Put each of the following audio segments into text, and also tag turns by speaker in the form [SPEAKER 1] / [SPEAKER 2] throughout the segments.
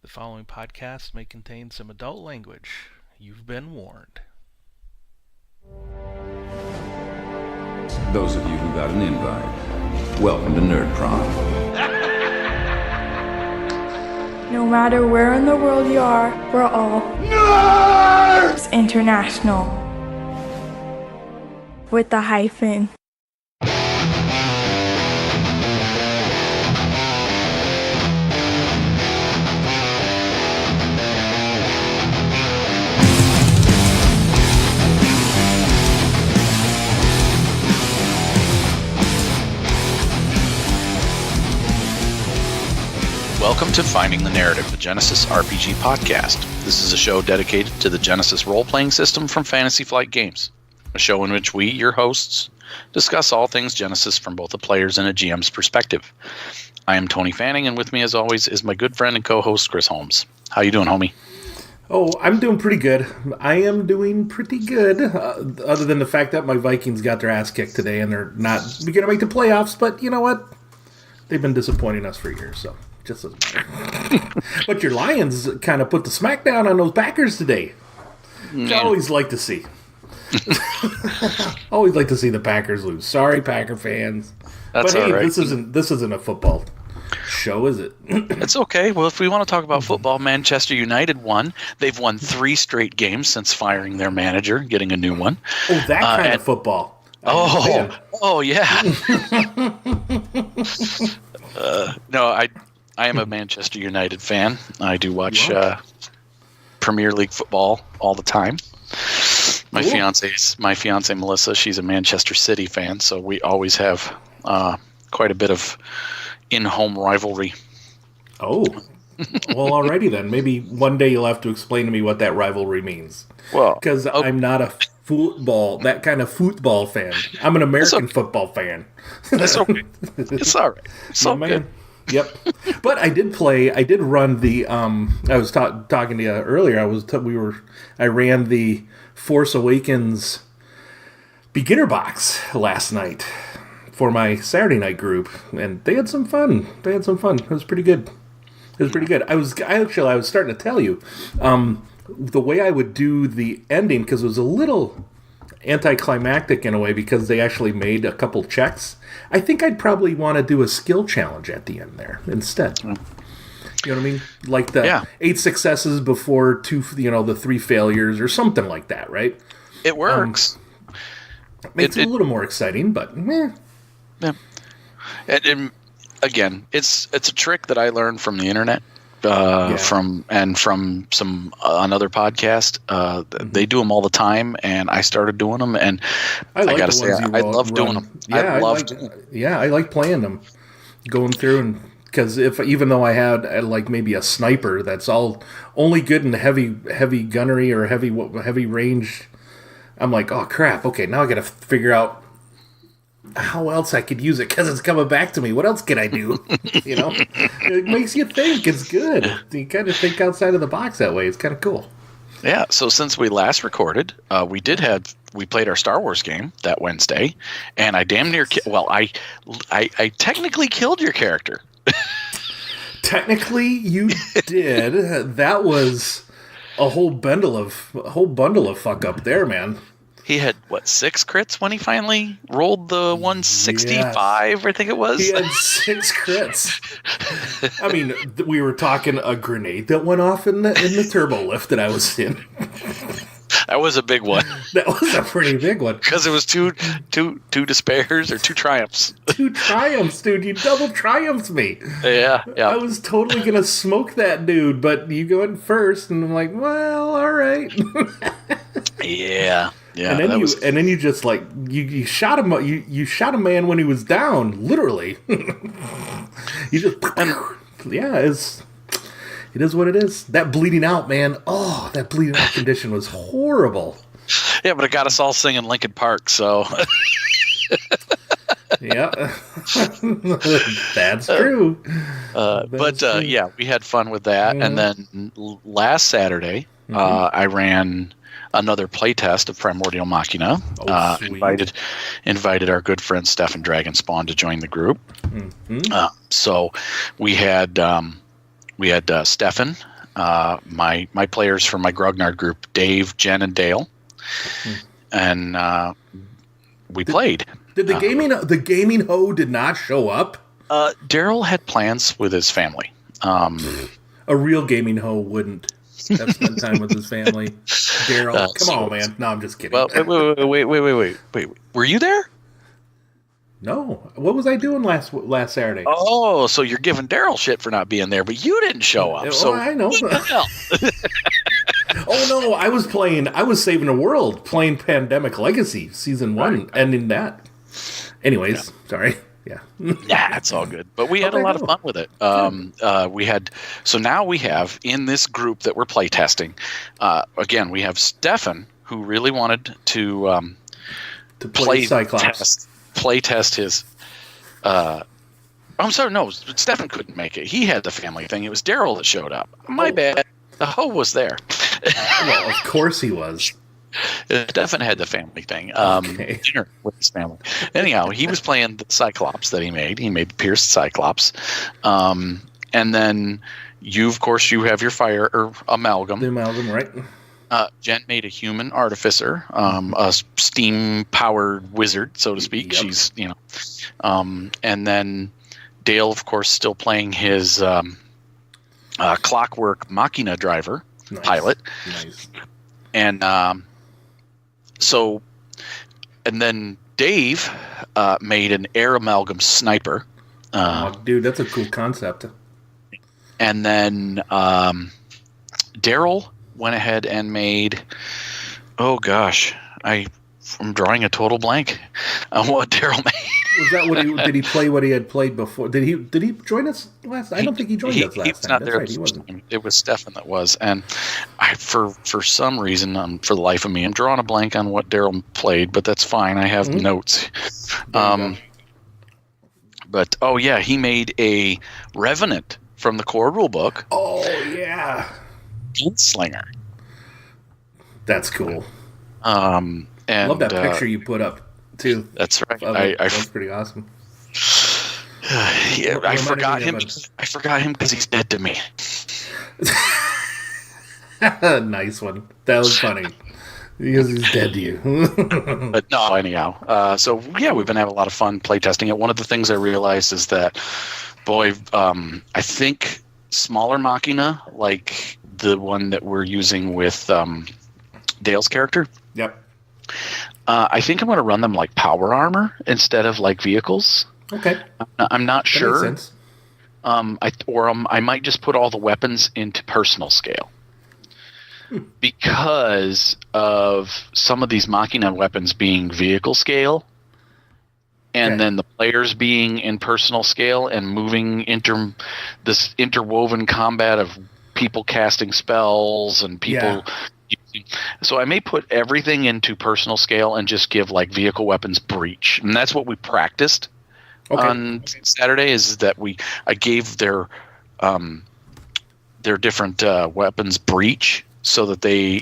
[SPEAKER 1] following podcast may contain some adult language. You've been warned.
[SPEAKER 2] Those of you who got an invite, welcome to Nerd Prom.
[SPEAKER 3] No matter where in the world you are, we're all Nerds International. With the hyphen.
[SPEAKER 4] Welcome to Finding the Narrative, the Genesys RPG Podcast. This is a show dedicated to the Genesys role-playing system from Fantasy Flight Games, a show in which we, your hosts, discuss all things Genesys from both a player's and a GM's perspective. I am Tony Fanning, and with me, as always, is my good friend and co-host, Chris Holmes. How you doing, homie?
[SPEAKER 5] Oh, I'm doing pretty good. I am doing pretty good, other than the fact that my Vikings got their ass kicked today, and they're not going to make the playoffs, but you know what? They've been disappointing us for years, so... just doesn't matter. But your Lions kind of put the smackdown on those Packers today. Which I always like to see. Always like to see the Packers lose. Sorry, Packer fans.
[SPEAKER 4] That's
[SPEAKER 5] but hey,
[SPEAKER 4] all right.
[SPEAKER 5] this isn't a football show, is it?
[SPEAKER 4] It's okay. Well, if we want to talk about football, Manchester United won. They've won 3 straight games since firing their manager, getting a new one.
[SPEAKER 5] Oh, that kind of football.
[SPEAKER 4] Oh, yeah. No, I am a Manchester United fan. I do watch Premier League football all the time. My fiance Melissa, she's a Manchester City fan, so we always have quite a bit of in-home rivalry. Oh,
[SPEAKER 5] well, alrighty then. Maybe one day you'll have to explain to me what that rivalry means. Well, because I'm not a that kind of football fan. I'm an American football fan.
[SPEAKER 4] That's okay. It's all right. It's all good.
[SPEAKER 5] Yep. But I did run the I was talking to you earlier. I ran the Force Awakens beginner box last night for my Saturday night group, and they had some fun. It was pretty good. I was starting to tell you the way I would do the ending, because it was a little anticlimactic in a way, because they actually made a couple checks. I think I'd probably want to do a skill challenge at the end there instead. You know what I mean? Like the 8 successes before the 3 failures or something like that, right?
[SPEAKER 4] It works.
[SPEAKER 5] It's a little more exciting, but
[SPEAKER 4] yeah. And again, it's a trick that I learned from the internet. From some another podcast. They do them all the time, and I started doing them, and I gotta say, I love doing them.
[SPEAKER 5] Yeah, I like playing them, going through, and because even though I had like maybe a sniper that's only good in heavy gunnery or heavy range, I'm like, oh crap, okay, now I gotta figure out how else I could use it, because it's coming back to me. What else can I do? It makes you think. It's good. You kind of think outside of the box that way. It's kind of cool.
[SPEAKER 4] Yeah. So since we last recorded, we played our Star Wars game that Wednesday, and I damn near I technically killed your character.
[SPEAKER 5] Technically, you did. That was a whole bundle of fuck up there, man.
[SPEAKER 4] He had, 6 crits when he finally rolled the 165, I think it was?
[SPEAKER 5] He had 6 crits. I mean, we were talking a grenade that went off in the turbo lift that I was in.
[SPEAKER 4] That was a big one.
[SPEAKER 5] That was a pretty big one.
[SPEAKER 4] Because it was two despairs or 2 triumphs.
[SPEAKER 5] 2 triumphs, dude. You double triumphed me.
[SPEAKER 4] Yeah.
[SPEAKER 5] I was totally going to smoke that dude, but you go in first, and I'm like, well, all right.
[SPEAKER 4] Yeah. Yeah,
[SPEAKER 5] and then you just like you shot him. You shot a man when he was down, literally. You just it is what it is. That bleeding out, man. Oh, that bleeding out condition was horrible.
[SPEAKER 4] Yeah, but it got us all singing Linkin Park, so.
[SPEAKER 5] Yeah, that's true.
[SPEAKER 4] Yeah, we had fun with that, and then last Saturday, I ran another playtest of Primordial Machina. Invited our good friend Stefan Dragonspawn to join the group. So we had Stefan my players from my Grognard group, Dave, Jen, and Dale, and we played.
[SPEAKER 5] Did the gaming hoe did not show up?
[SPEAKER 4] Daryl had plans with his family.
[SPEAKER 5] A real gaming hoe wouldn't have spent time with his family. Daryl, come on, man. No, I'm just kidding.
[SPEAKER 4] Well, wait. Were you there?
[SPEAKER 5] No. What was I doing last Saturday?
[SPEAKER 4] Oh, so you're giving Daryl shit for not being there, but you didn't show up. So
[SPEAKER 5] I know. Oh no, I was saving the world, playing Pandemic Legacy Season 1, ending that. Anyways, sorry. Yeah.
[SPEAKER 4] Yeah, it's all good. But we had a lot of fun with it. Now we have in this group that we're playtesting, again, we have Stefan, who really wanted to
[SPEAKER 5] play Cyclops.
[SPEAKER 4] Playtest his I'm sorry, no, Stefan couldn't make it. He had the family thing. It was Daryl that showed up. My bad. The hoe was there.
[SPEAKER 5] Well, of course he was.
[SPEAKER 4] Stefan had the family thing.
[SPEAKER 5] Okay.
[SPEAKER 4] Dinner with his family. Anyhow, he was playing the Cyclops that he made. He made the pierced Cyclops. And then you have your fire or amalgam.
[SPEAKER 5] The amalgam, right?
[SPEAKER 4] Jen made a human artificer, a steam-powered wizard, so to speak.
[SPEAKER 5] Yep.
[SPEAKER 4] She's, and then Dale, of course, still playing his clockwork machina driver pilot. Nice. And and then Dave made an air amalgam sniper.
[SPEAKER 5] Dude, that's a cool concept.
[SPEAKER 4] And then Daryl went ahead and made. Oh gosh, I'm drawing a total blank on what Daryl made.
[SPEAKER 5] Was that what did he play what he had played before? Did he join us last? I don't think he joined us last time.
[SPEAKER 4] He was not there. Right, he wasn't. It was Stefan that was, and for some reason, for the life of me, I'm drawing a blank on what Daryl played, but that's fine. I have notes. But he made a Revenant from the core rulebook.
[SPEAKER 5] Oh yeah,
[SPEAKER 4] Gunslinger.
[SPEAKER 5] That's cool.
[SPEAKER 4] And
[SPEAKER 5] I love that picture you put up too.
[SPEAKER 4] That's right.
[SPEAKER 5] That's pretty awesome.
[SPEAKER 4] Yeah, I forgot him. I forgot him because he's dead to me.
[SPEAKER 5] Nice one. That was funny. Because he's dead to you.
[SPEAKER 4] But no, anyhow. We've been having a lot of fun playtesting it. One of the things I realized is that, I think smaller Machina, like the one that we're using with Dale's character.
[SPEAKER 5] Yep.
[SPEAKER 4] I think I'm going to run them like power armor instead of like vehicles.
[SPEAKER 5] Okay.
[SPEAKER 4] I'm not sure.
[SPEAKER 5] Makes sense.
[SPEAKER 4] I might just put all the weapons into personal scale. Because of some of these Machina weapons being vehicle scale, and then the players being in personal scale and moving this interwoven combat of people casting spells and people. Yeah. So I may put everything into personal scale and just give like vehicle weapons breach, and that's what we practiced on Saturday. Is that I gave their different weapons breach. So that they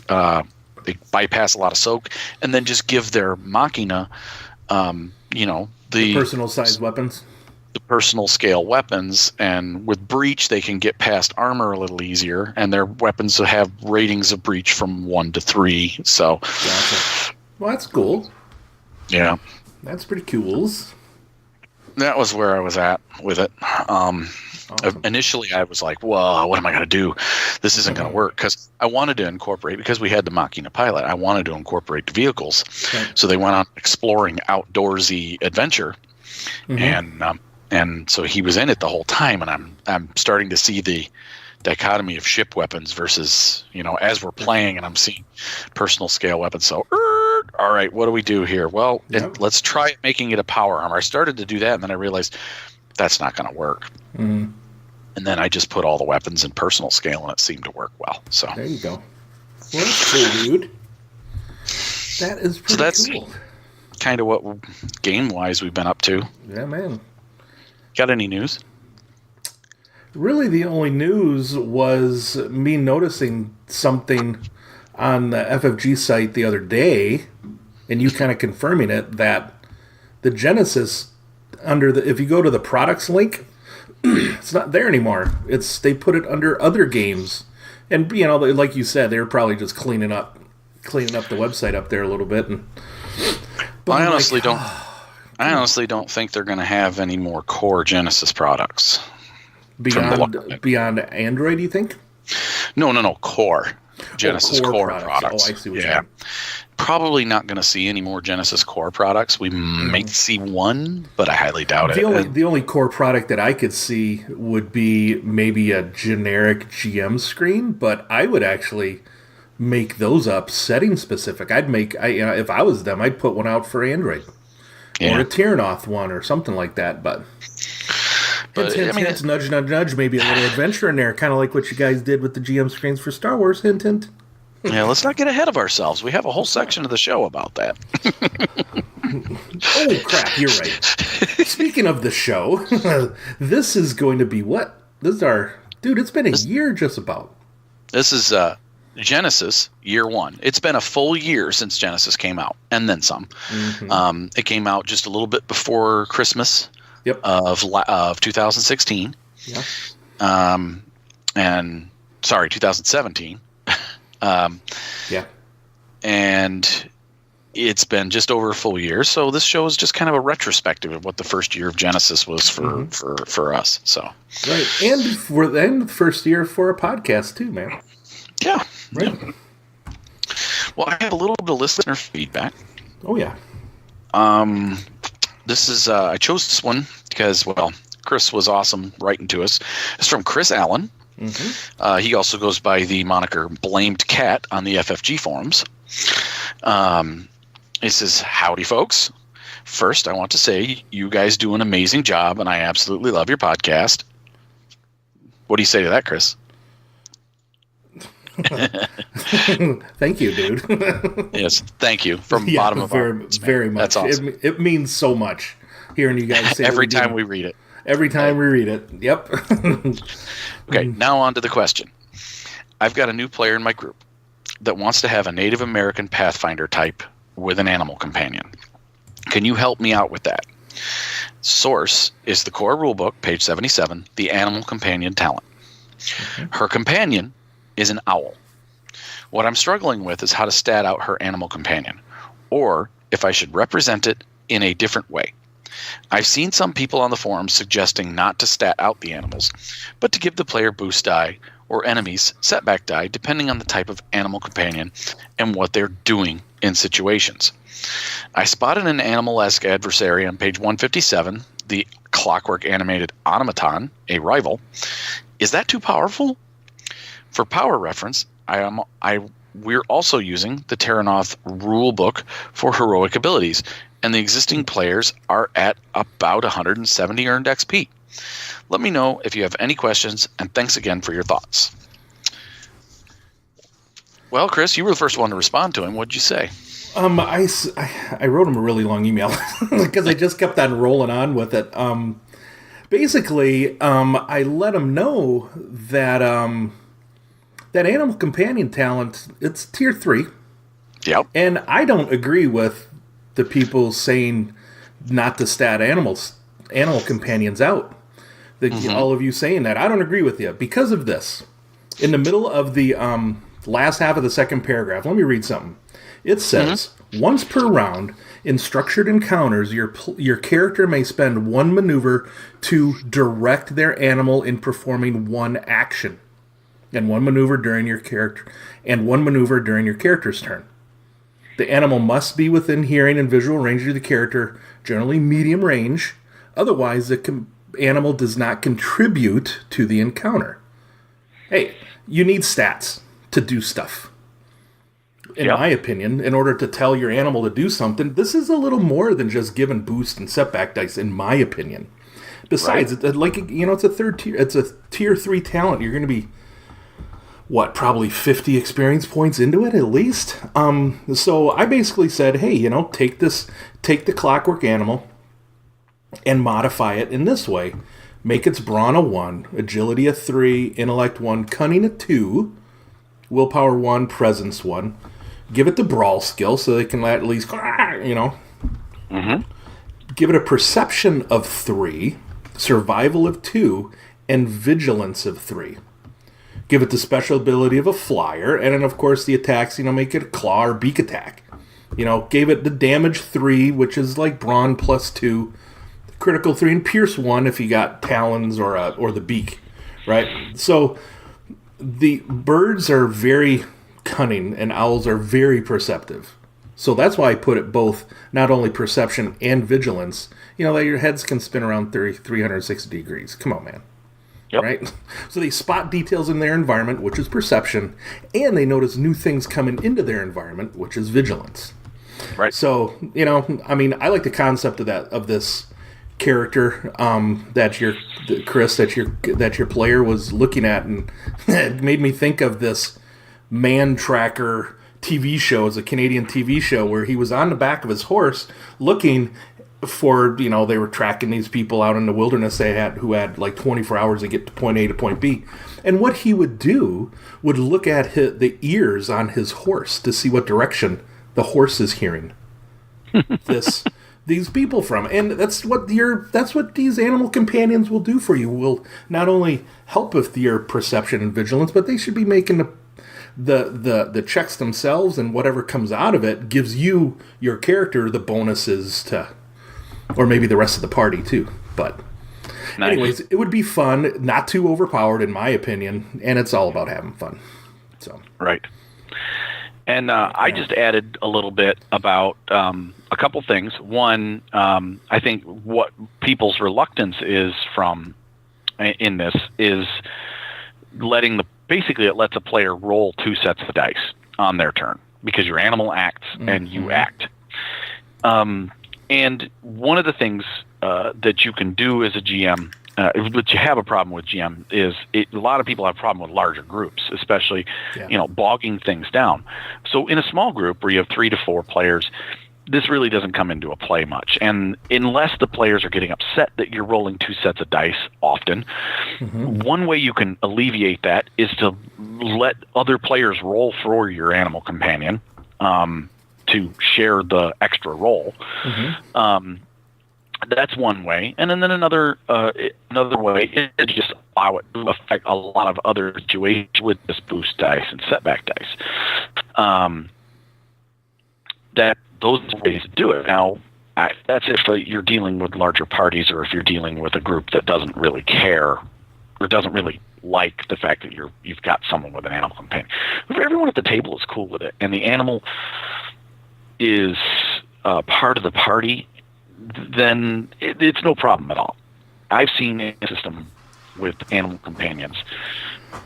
[SPEAKER 4] bypass a lot of soak, and then just give their Machina, the
[SPEAKER 5] personal size weapons,
[SPEAKER 4] the personal scale weapons, and with breach they can get past armor a little easier, and their weapons have ratings of breach from 1 to 3. So,
[SPEAKER 5] gotcha. Well, that's cool.
[SPEAKER 4] Yeah,
[SPEAKER 5] that's pretty cool.
[SPEAKER 4] That was where I was at with it. Awesome. Initially, I was like, "Whoa, what am I going to do? This isn't going to work." Because I wanted to incorporate, because we had the Machina pilot, I wanted to incorporate the vehicles. Okay. So they went on exploring outdoorsy adventure, and so he was in it the whole time. And I'm starting to see the dichotomy of ship weapons versus as we're playing, and I'm seeing personal scale weapons. So, all right, what do we do here? Well, let's try making it a power armor. I started to do that, and then I realized that's not going to work. Mm-hmm. And then I just put all the weapons in personal scale, and it seemed to work well. So
[SPEAKER 5] there you go. Well, that's cool, dude. That is pretty cool.
[SPEAKER 4] Kind of what game-wise we've been up to.
[SPEAKER 5] Yeah, man.
[SPEAKER 4] Got any news?
[SPEAKER 5] Really, the only news was me noticing something on the FFG site the other day, and you kind of confirming it, that the Genesys, if you go to the products link, it's not there anymore. They put it under other games And, like you said, they were probably just cleaning up the website up there a little bit.
[SPEAKER 4] I honestly don't think they're going to have any more core Genesis products.
[SPEAKER 5] Beyond Android, you think?
[SPEAKER 4] No, core. Genesis core products.
[SPEAKER 5] Oh, I see what you're saying.
[SPEAKER 4] Probably not going to see any more Genesis core products. We might see one, but I highly doubt it.
[SPEAKER 5] The only core product that I could see would be maybe a generic GM screen, but I would actually make those up setting specific. If I was them, I'd put one out for Android. Or a Tiernoth one or something like that, but hint, nudge, nudge, nudge, maybe a little adventure in there, kind of like what you guys did with the GM screens for Star Wars, hint, hint.
[SPEAKER 4] Yeah, let's not get ahead of ourselves. We have a whole section of the show about that.
[SPEAKER 5] Oh, crap, you're right. Speaking of the show, this is going to be what? It's been a year just about.
[SPEAKER 4] This is Genesis Year 1. It's been a full year since Genesis came out, and then some. Mm-hmm. It came out just a little bit before Christmas of 2016.
[SPEAKER 5] Yeah.
[SPEAKER 4] 2017. And it's been just over a full year, so this show is just kind of a retrospective of what the first year of Genesis was for us. So
[SPEAKER 5] right, and the first year for a podcast too, man.
[SPEAKER 4] Yeah,
[SPEAKER 5] right.
[SPEAKER 4] Yeah. Well, I have a little bit of listener feedback.
[SPEAKER 5] Oh yeah.
[SPEAKER 4] This is I chose this one because Chris was awesome writing to us. It's from Chris Allen. Mm-hmm. He also goes by the moniker Blamed Cat on the FFG forums. He says, "Howdy, folks. First, I want to say you guys do an amazing job, and I absolutely love your podcast." What do you say to that, Chris?
[SPEAKER 5] Thank you, dude.
[SPEAKER 4] Yes, thank you from the bottom of our hearts,
[SPEAKER 5] very much.
[SPEAKER 4] That's awesome.
[SPEAKER 5] It means so much hearing you guys say
[SPEAKER 4] every time we read it.
[SPEAKER 5] Every time we read it. Yep.
[SPEAKER 4] Okay, now on to the question. I've got a new player in my group that wants to have a Native American Pathfinder type with an animal companion. Can you help me out with that? Source is the core rulebook, page 77, the animal companion talent. Her companion is an owl. What I'm struggling with is how to stat out her animal companion, or if I should represent it in a different way. I've seen some people on the forums suggesting not to stat out the animals, but to give the player boost die or enemies setback die depending on the type of animal companion and what they're doing in situations. I spotted an animal-esque adversary on page 157, the clockwork animated automaton, a rival. Is that too powerful? For power reference, we're also using the Terranoth rulebook for heroic abilities, and the existing players are at about 170 earned XP. Let me know if you have any questions, and thanks again for your thoughts. Well, Chris, you were the first one to respond to him. What'd you say?
[SPEAKER 5] I wrote him a really long email because I just kept on rolling on with it. Basically, I let him know that that animal companion talent, it's tier 3.
[SPEAKER 4] Yep.
[SPEAKER 5] And I don't agree with the people saying not to stat animal companions out. All of you saying that. I don't agree with you because of this. In the middle of the last half of the second paragraph, let me read something. It says, once per round, in structured encounters, your character may spend one maneuver to direct their animal in performing one action, and one maneuver during your character's turn. The animal must be within hearing and visual range of the character, generally medium range. Otherwise, the animal does not contribute to the encounter. Hey, you need stats to do stuff. In my opinion, in order to tell your animal to do something, this is a little more than just giving boost and setback dice, in my opinion. Besides, it's a third tier. It's a tier 3 talent. You're going to be, probably 50 experience points into it at least. So I basically said, hey, take the clockwork animal and modify it in this way. Make its brawn a 1, agility a 3, intellect 1, cunning a 2, willpower 1, presence 1. Give it the brawl skill so they can at least,
[SPEAKER 4] Mm-hmm.
[SPEAKER 5] Give it a perception of 3, survival of 2, and vigilance of 3. give it the special ability of a flyer, and then, of course, the attacks, make it a claw or beak attack. Gave it the damage 3, which is like brawn plus 2, critical 3, and pierce 1 if you got talons or the beak, right? So the birds are very cunning, and owls are very perceptive. So that's why I put it both, not only perception and vigilance, that your heads can spin around 360 degrees. Come on, man.
[SPEAKER 4] Yep.
[SPEAKER 5] Right? So they spot details in their environment, which is perception, and they notice new things coming into their environment, which is vigilance.
[SPEAKER 4] Right.
[SPEAKER 5] So, I like the concept of this character that your player was looking at, and it made me think of this Man Tracker TV show. It's a Canadian TV show where he was on the back of his horse looking for, they were tracking these people out in the wilderness who had like 24 hours to get to point A to point B. And what he would do would look at the ears on his horse to see what direction the horse is hearing these people from. And that's what these animal companions will do for you. Will not only help with your perception and vigilance, but they should be making the checks themselves, and whatever comes out of it gives you, your character, the bonuses to, or maybe the rest of the party too. But nice. Anyways, it would be fun, not too overpowered in my opinion, and it's all about having fun. So
[SPEAKER 4] right. And I just added a little bit about a couple things. One, I think what people's reluctance is in this is basically it lets a player roll 2 sets of dice on their turn, because your animal acts and you act. And one of the things that you can do as a GM, but you have a problem with GM, is a lot of people have a problem with larger groups, especially, bogging things down. So in a small group where you have 3 to 4 players, this really doesn't come into a play much. And unless the players are getting upset that you're rolling 2 sets of dice often, one way you can alleviate that is to let other players roll for your animal companion to share the extra roll. That's one way. And then another way is just allow it to affect a lot of other situations with this boost dice and setback dice. Those are ways to do it. Now, that's if you're dealing with larger parties, or if you're dealing with a group that doesn't really care or doesn't really like the fact that you've got someone with an animal companion. If everyone at the table is cool with it, and the animal is part of the party, then it's no problem at all. I've seen a system with animal companions.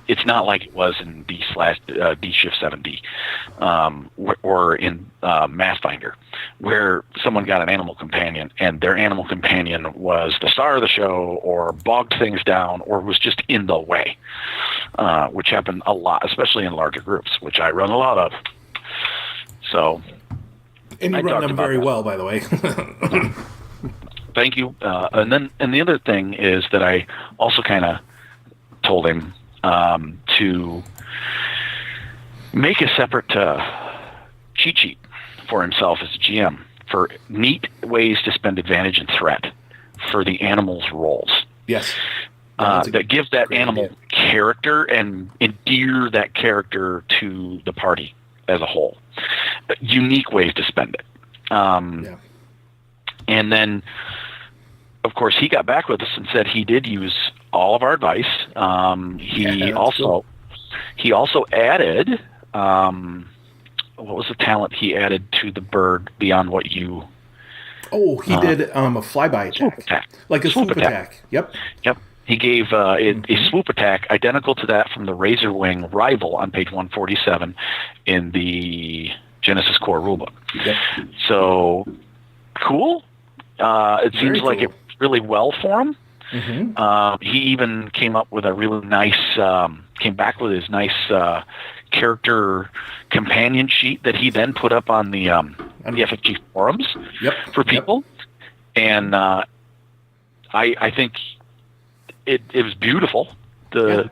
[SPEAKER 4] It's not like it was in D/D-Shift-7D or in Mathfinder, where someone got an animal companion and their animal companion was the star of the show, or bogged things down, or was just in the way, which happened a lot, especially in larger groups, which I run a lot of. So,
[SPEAKER 5] and you run them very well, by the way.
[SPEAKER 4] Thank you. And the other thing is that I also kind of told him to make a separate cheat sheet for himself as a GM for neat ways to spend advantage and threat for the animal's rolls.
[SPEAKER 5] Yes.
[SPEAKER 4] That gives that animal character and endear that character to the party as a whole. Unique ways to spend it. And then, of course, he got back with us and said he did use all of our advice. He also added, what was the talent he added to the bird beyond what you?
[SPEAKER 5] Oh, he did a flyby attack. Like a swoop attack. Yep.
[SPEAKER 4] He gave a swoop attack identical to that from the Razor Wing Rival on page 147 in the Genesis Core rulebook. Yep. So, cool. It seems like it worked really well for him. He even came up with a really nice, came back with his nice character companion sheet that he then put up on the FFG forums for people. And I think it was beautiful, the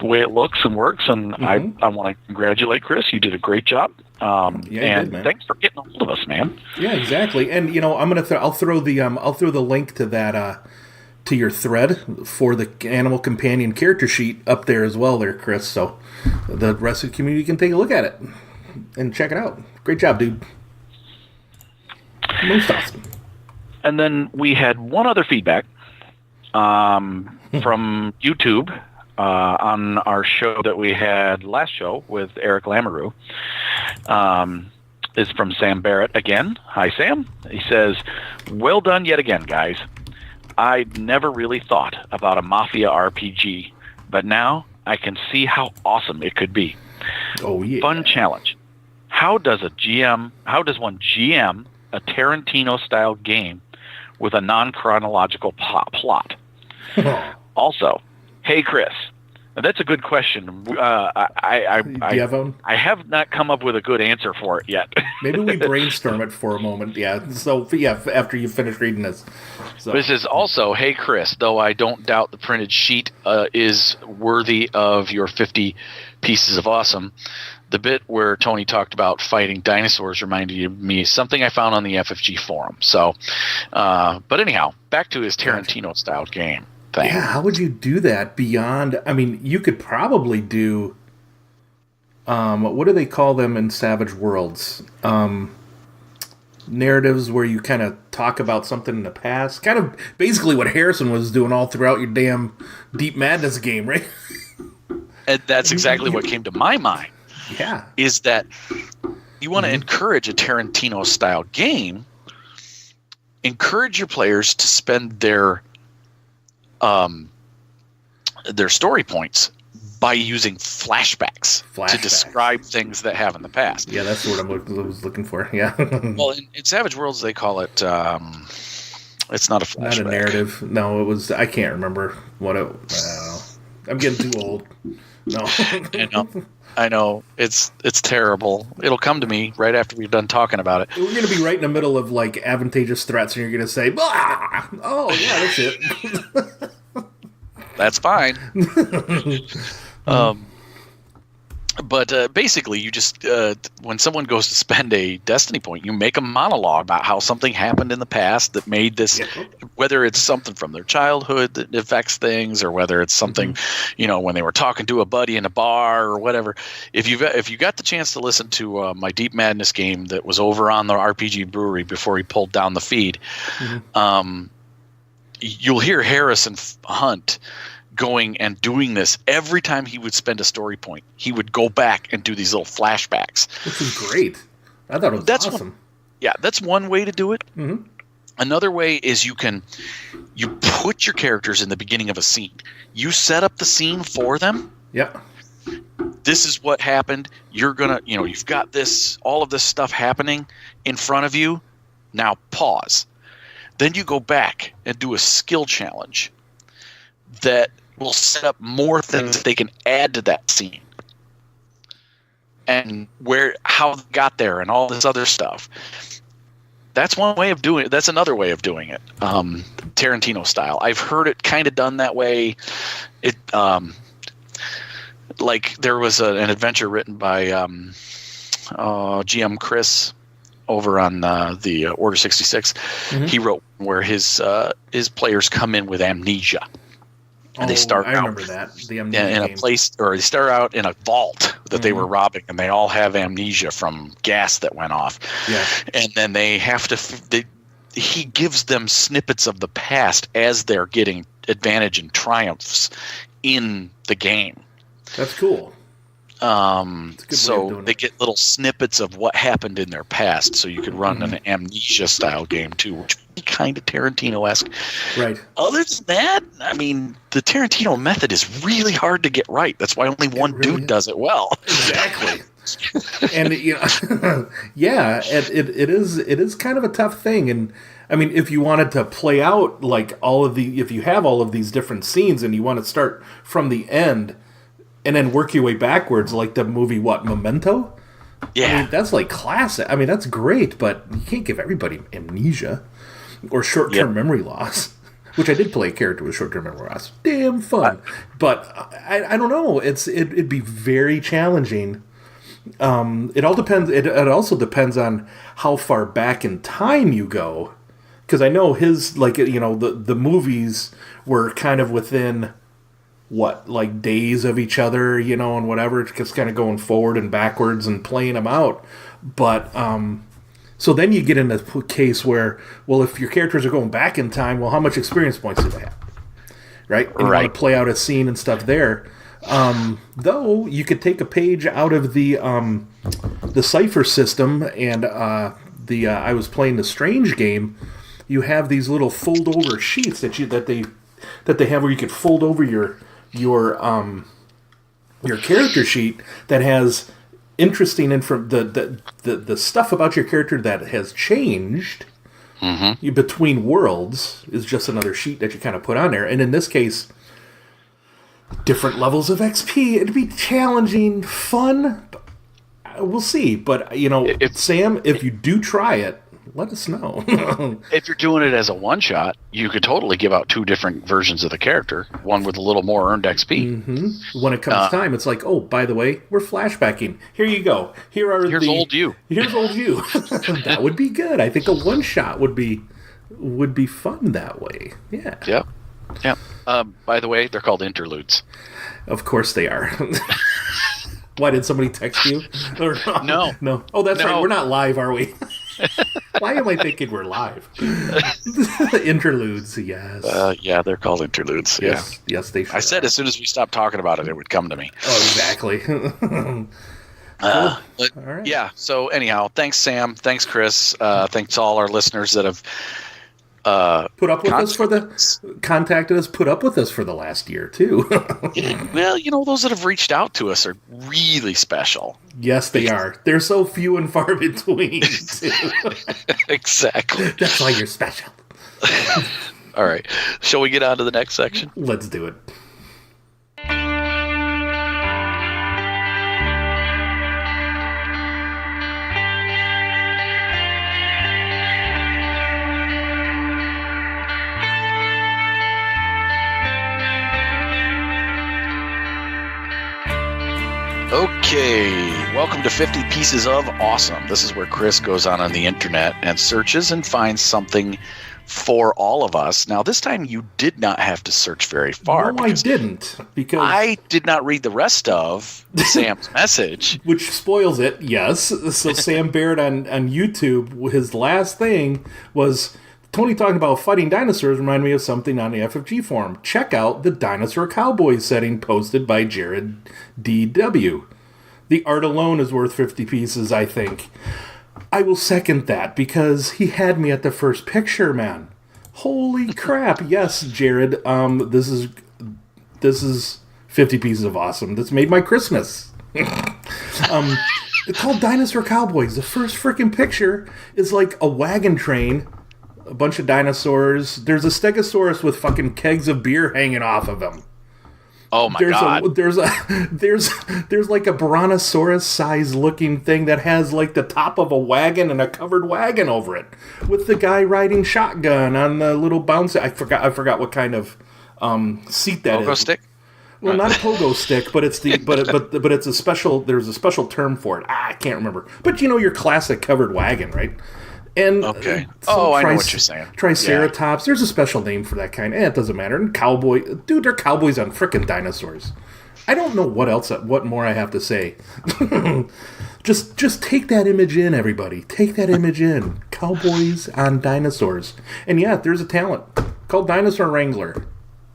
[SPEAKER 4] way it looks and works, and I want to congratulate Chris. You did a great job. And thanks for getting a hold of us, man.
[SPEAKER 5] Yeah, exactly. And I'll throw the link to to your thread for the animal companion character sheet up there as well there, Chris. So the rest of the community can take a look at it and check it out. Great job, dude. Most awesome.
[SPEAKER 4] And then we had one other feedback from YouTube on our show that we had last show with Eric Lamoureux. Is from Sam Barrett again. Hi, Sam. He says, well done yet again, guys. I'd never really thought about a Mafia RPG, but now I can see how awesome it could be.
[SPEAKER 5] Oh, yeah.
[SPEAKER 4] Fun challenge. How does one GM a Tarantino-style game with a non-chronological plot? Also, hey, Chris, that's a good question. I have not come up with a good answer for it yet.
[SPEAKER 5] Maybe we brainstorm it for a moment. Yeah. So, after you finish reading this. So.
[SPEAKER 4] This is also, hey, Chris, though I don't doubt the printed sheet is worthy of your 50 pieces of awesome. The bit where Tony talked about fighting dinosaurs reminded me of something I found on the FFG forum. So, but anyhow, back to his Tarantino-style game thing.
[SPEAKER 5] Yeah, how would you do that beyond... I mean, you could probably do... what do they call them in Savage Worlds? Narratives where you kind of talk about something in the past. Kind of basically what Harrison was doing all throughout your damn Deep Madness game, right?
[SPEAKER 4] And that's exactly what came to my mind.
[SPEAKER 5] Yeah.
[SPEAKER 4] Is that you want to encourage a Tarantino-style game, encourage your players to spend their story points by using flashbacks to describe things that have in the past.
[SPEAKER 5] Yeah, that's what I was looking for. Yeah.
[SPEAKER 4] Well, in Savage Worlds, they call it. It's not a flashback.
[SPEAKER 5] Not a narrative. No, it was. I can't remember what it. I don't know. I'm getting too old. No.
[SPEAKER 4] I know. It's terrible. It'll come to me right after we've done talking about it.
[SPEAKER 5] We're going to be right in the middle of like Advantageous Threats, and you're going to say, "Bah! Oh, yeah, that's it."
[SPEAKER 4] That's fine. But basically, you just when someone goes to spend a destiny point, you make a monologue about how something happened in the past that made this, whether it's something from their childhood that affects things, or whether it's something, when they were talking to a buddy in a bar or whatever. If you got the chance to listen to my Deep Madness game that was over on the RPG Brewery before he pulled down the feed, you'll hear Harrison Hunt going and doing this every time he would spend a story point. He would go back and do these little flashbacks.
[SPEAKER 5] Which is great. I thought it was awesome.
[SPEAKER 4] That's one way to do it.
[SPEAKER 5] Mm-hmm.
[SPEAKER 4] Another way is you put your characters in the beginning of a scene. You set up the scene for them.
[SPEAKER 5] Yep.
[SPEAKER 4] This is what happened. You're gonna, you've got all of this stuff happening in front of you. Now pause. Then you go back and do a skill challenge that will set up more things that they can add to that scene, and how they got there, and all this other stuff. That's one way of doing it. That's another way of doing it, Tarantino style. I've heard it kind of done that way. It like there was an adventure written by GM Chris over on the Order 66. He wrote where his players come in with amnesia. And they start out in a place, or they start out in a vault that they were robbing, and they all have amnesia from gas that went off.
[SPEAKER 5] Yeah.
[SPEAKER 4] And then they have to. He gives them snippets of the past as they're getting advantage and triumphs in the game.
[SPEAKER 5] That's cool.
[SPEAKER 4] So they get little snippets of what happened in their past, so you could run an amnesia style game too, which would be kind of Tarantino-esque.
[SPEAKER 5] Right.
[SPEAKER 4] Other than that, I mean, the Tarantino method is really hard to get right. That's why only one dude does it well.
[SPEAKER 5] Exactly. And yeah, it is kind of a tough thing. And I mean, if you wanted to play out like if you have all of these different scenes and you want to start from the end and then work your way backwards, like the movie, Memento?
[SPEAKER 4] Yeah.
[SPEAKER 5] I mean, that's like classic. I mean, that's great, but you can't give everybody amnesia or short-term memory loss, which I did play a character with short-term memory loss. Damn fun. But I don't know. It'd be very challenging. It all depends. It also depends on how far back in time you go. because I know his, like, the movies were kind of within, like days of each other, and whatever, just kind of going forward and backwards and playing them out. But, so then you get in a case where, well, if your characters are going back in time, well, how much experience points do they have? Right? And you want to play out a scene and stuff there. Though, you could take a page out of the Cypher system, and I was playing the Strange game. You have these little fold-over sheets that they have where you could fold over your character sheet that has interesting the stuff about your character that has changed between worlds is just another sheet that you kind of put on there. And in this case, different levels of XP. It'd be challenging, fun. We'll see. But, Sam, if you do try it, let us know.
[SPEAKER 4] If you're doing it as a one-shot, you could totally give out 2 different versions of the character, one with a little more earned XP.
[SPEAKER 5] Mm-hmm. When it comes time, it's like, oh, by the way, we're flashbacking. Here you go. Here's
[SPEAKER 4] old you.
[SPEAKER 5] Here's old you. That would be good. I think a one-shot would be fun that way. Yeah.
[SPEAKER 4] Yep. Yep. By the way, they're called interludes.
[SPEAKER 5] Of course they are. Why, did somebody text you?
[SPEAKER 4] No.
[SPEAKER 5] Oh, that's right. We're not live, are we? Why am I thinking we're live? Interludes, yes.
[SPEAKER 4] Yeah, they're called interludes.
[SPEAKER 5] Yes, they should.
[SPEAKER 4] I said as soon as we stopped talking about it, it would come to me.
[SPEAKER 5] Oh, exactly. Cool.
[SPEAKER 4] All
[SPEAKER 5] right.
[SPEAKER 4] Yeah, so anyhow, thanks, Sam. Thanks, Chris. Thanks to all our listeners that have
[SPEAKER 5] put up with us for the last year too.
[SPEAKER 4] Well, those that have reached out to us are really special.
[SPEAKER 5] Yes, they are. They're so few and far between too.
[SPEAKER 4] Exactly.
[SPEAKER 5] That's why you're special.
[SPEAKER 4] All right, shall we get on to the next section?
[SPEAKER 5] Let's do it.
[SPEAKER 4] Okay, welcome to 50 Pieces of Awesome. This is where Chris goes on the internet and searches and finds something for all of us. Now, this time you did not have to search very far.
[SPEAKER 5] No, I didn't, because
[SPEAKER 4] I did not read the rest of Sam's message.
[SPEAKER 5] Which spoils it, yes. So Sam Barrett on YouTube, his last thing was, Tony talking about fighting dinosaurs reminded me of something on the FFG forum. Check out the Dinosaur Cowboys setting posted by Jared D.W. The art alone is worth 50 pieces, I think. I will second that, because he had me at the first picture, man. Holy crap. Yes, Jared, this is 50 Pieces of Awesome. That's made my Christmas. It's called Dinosaur Cowboys. The first freaking picture is like a wagon train, a bunch of dinosaurs. There's a Stegosaurus with fucking kegs of beer hanging off of him.
[SPEAKER 4] Oh my god!
[SPEAKER 5] There's like a Brontosaurus size looking thing that has like the top of a wagon and a covered wagon over it, with the guy riding shotgun on the little bounce. I forgot what kind of seat that is.
[SPEAKER 4] Pogo stick?
[SPEAKER 5] Well, not a pogo stick, but it's but it's a special. There's a special term for it. I can't remember. But your classic covered wagon, right? And
[SPEAKER 4] okay. I know what you're saying.
[SPEAKER 5] Triceratops. Yeah. There's a special name for that kind. It doesn't matter. And cowboy, dude, they're cowboys on frickin' dinosaurs. I don't know what more I have to say. just take that image in, everybody. Take that image in. Cowboys on dinosaurs. And yeah, there's a talent called Dinosaur Wrangler.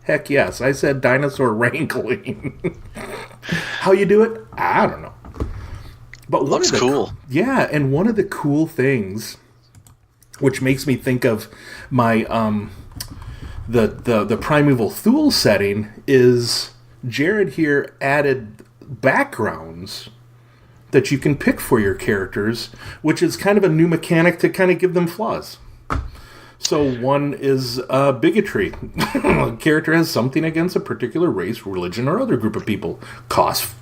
[SPEAKER 5] Heck yes, I said dinosaur wrangling. How you do it? I don't know. But
[SPEAKER 4] looks cool.
[SPEAKER 5] Yeah, and one of the cool things, which makes me think of my the Primeval Thule setting, is Jared here added backgrounds that you can pick for your characters, which is kind of a new mechanic to kind of give them flaws. So one is bigotry. A character has something against a particular race, religion, or other group of people. Cost,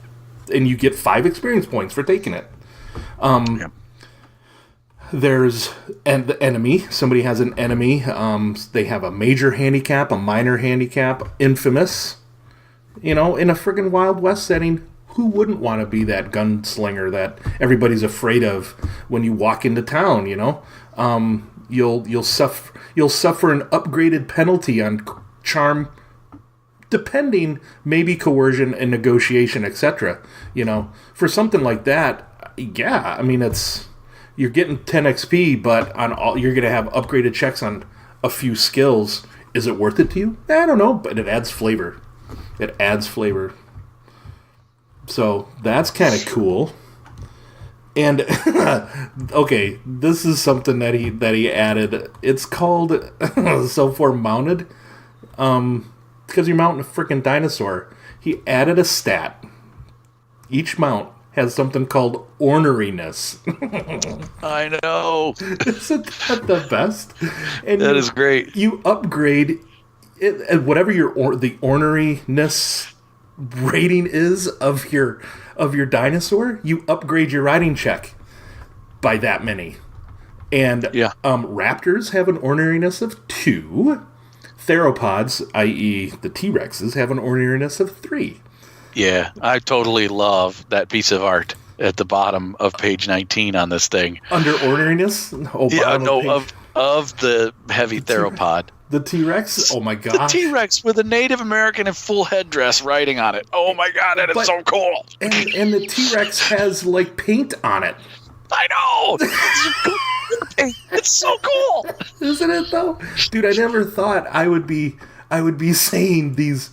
[SPEAKER 5] and you get 5 experience points for taking it. Yep. There's the enemy. Somebody has an enemy. They have a major handicap, a minor handicap, infamous. In a friggin' Wild West setting, who wouldn't want to be that gunslinger that everybody's afraid of when you walk into town, you'll suffer an upgraded penalty on charm, depending, maybe coercion and negotiation, etc. For something like that, yeah, I mean, you're getting 10 XP, but you're going to have upgraded checks on a few skills. Is it worth it to you? I don't know, but it adds flavor. So that's kind of cool. And okay, this is something that he added. It's called so for mounted, because you're mounting a freaking dinosaur. He added a stat. Each mount has something called orneriness.
[SPEAKER 4] I know.
[SPEAKER 5] Isn't that the best? And
[SPEAKER 4] that is great.
[SPEAKER 5] You upgrade it, whatever the orneriness rating is of your dinosaur. You upgrade your riding check by that many. And raptors have an orneriness of 2. Theropods, i.e. the T-Rexes, have an orneriness of 3.
[SPEAKER 4] Yeah, I totally love that piece of art at the bottom of page 19 on this thing.
[SPEAKER 5] Under orneriness?
[SPEAKER 4] Of the heavy theropod.
[SPEAKER 5] The T-Rex? Oh my god.
[SPEAKER 4] The T-Rex with a Native American in full headdress writing on it. Oh my god, that is so cool.
[SPEAKER 5] And the T-Rex has like paint on it.
[SPEAKER 4] I know. It's so cool.
[SPEAKER 5] Isn't it though? Dude, I never thought I would be saying this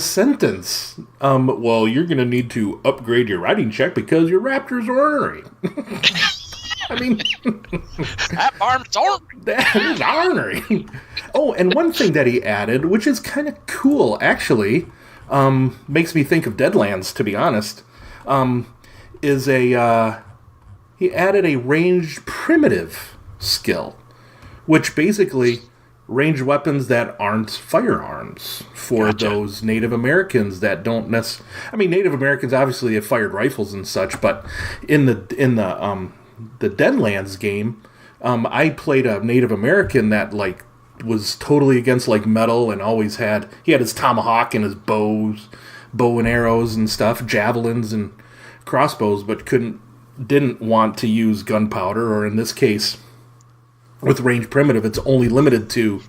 [SPEAKER 5] sentence. Well, you're going to need to upgrade your riding check because your raptor's ornery. I mean,
[SPEAKER 4] that farm's ornery.
[SPEAKER 5] That is ornery. Oh, and one thing that he added, which is kind of cool, actually, makes me think of Deadlands, to be honest, is he added a ranged primitive skill, which basically ranged weapons that aren't firearms for those Native Americans that don't necessarily. I mean, Native Americans obviously have fired rifles and such, but in the Deadlands game, I played a Native American that like was totally against like metal and always had his tomahawk and his bow and arrows and stuff, javelins and crossbows, but didn't want to use gunpowder, or in this case, with range primitive, it's only limited to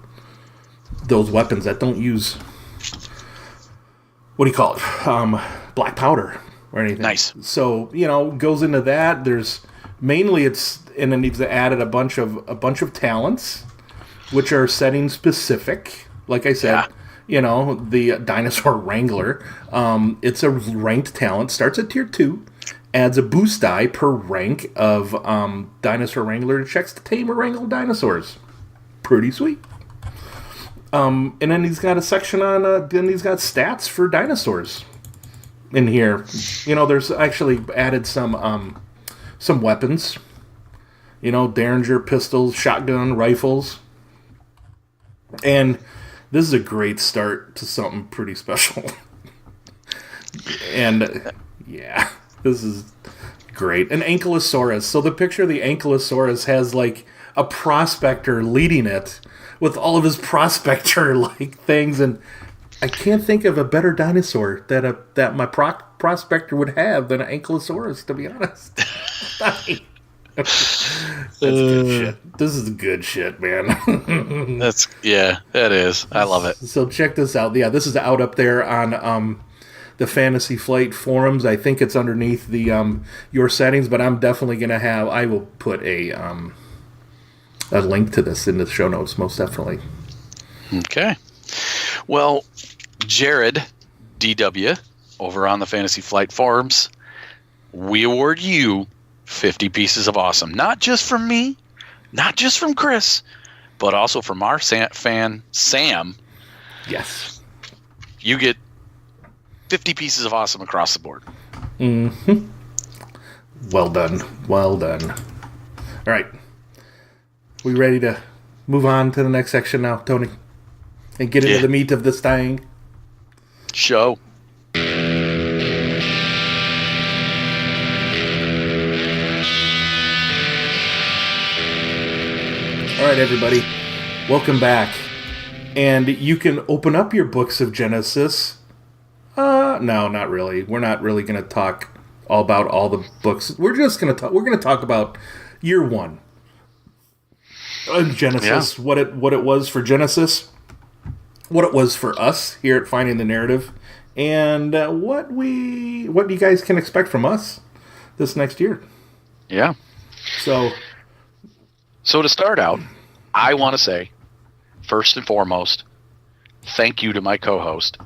[SPEAKER 5] those weapons that don't use, what do you call it, black powder or anything.
[SPEAKER 4] Nice.
[SPEAKER 5] So goes into that. There's mainly and then he's added a bunch of talents, which are setting specific. Like I said, the Dinosaur Wrangler. It's a ranked talent. Starts at tier 2. Adds a boost die per rank of Dinosaur Wrangler checks to tame or wrangle dinosaurs. Pretty sweet. And then he's got a section on. Then he's got stats for dinosaurs in here. There's actually added some weapons. Derringer pistols, shotgun, rifles, and this is a great start to something pretty special. And yeah. This is great. An Ankylosaurus. So the picture of the Ankylosaurus has like a prospector leading it with all of his prospector like things, and I can't think of a better dinosaur that my prospector would have than an Ankylosaurus, to be honest. That's good shit. This is good shit, man.
[SPEAKER 4] That is. I love it.
[SPEAKER 5] So check this out. Yeah, this is out up there on the Fantasy Flight forums. I think it's underneath the your settings, but I'm definitely I will put a link to this in the show notes, most definitely.
[SPEAKER 4] Okay. Well, Jared DW over on the Fantasy Flight forums, we award you 50 pieces of awesome. Not just from me, not just from Chris, but also from our fan Sam.
[SPEAKER 5] Yes.
[SPEAKER 4] You get 50 pieces of awesome across the board.
[SPEAKER 5] Mm-hmm. Well done. Well done. All right. We ready to move on to the next section now, Tony? And get into the meat of this thing?
[SPEAKER 4] Show.
[SPEAKER 5] All right, everybody. Welcome back. And you can open up your books of Genesis. No, not really. We're not really going to talk all about all the books. We're just going to talk. We're going to talk about year 1. Genesis, what it was for Genesis, what it was for us here at Finding the Narrative, and what you guys can expect from us this next year.
[SPEAKER 4] Yeah.
[SPEAKER 5] So
[SPEAKER 4] to start out, I want to say, first and foremost, thank you to my co-host.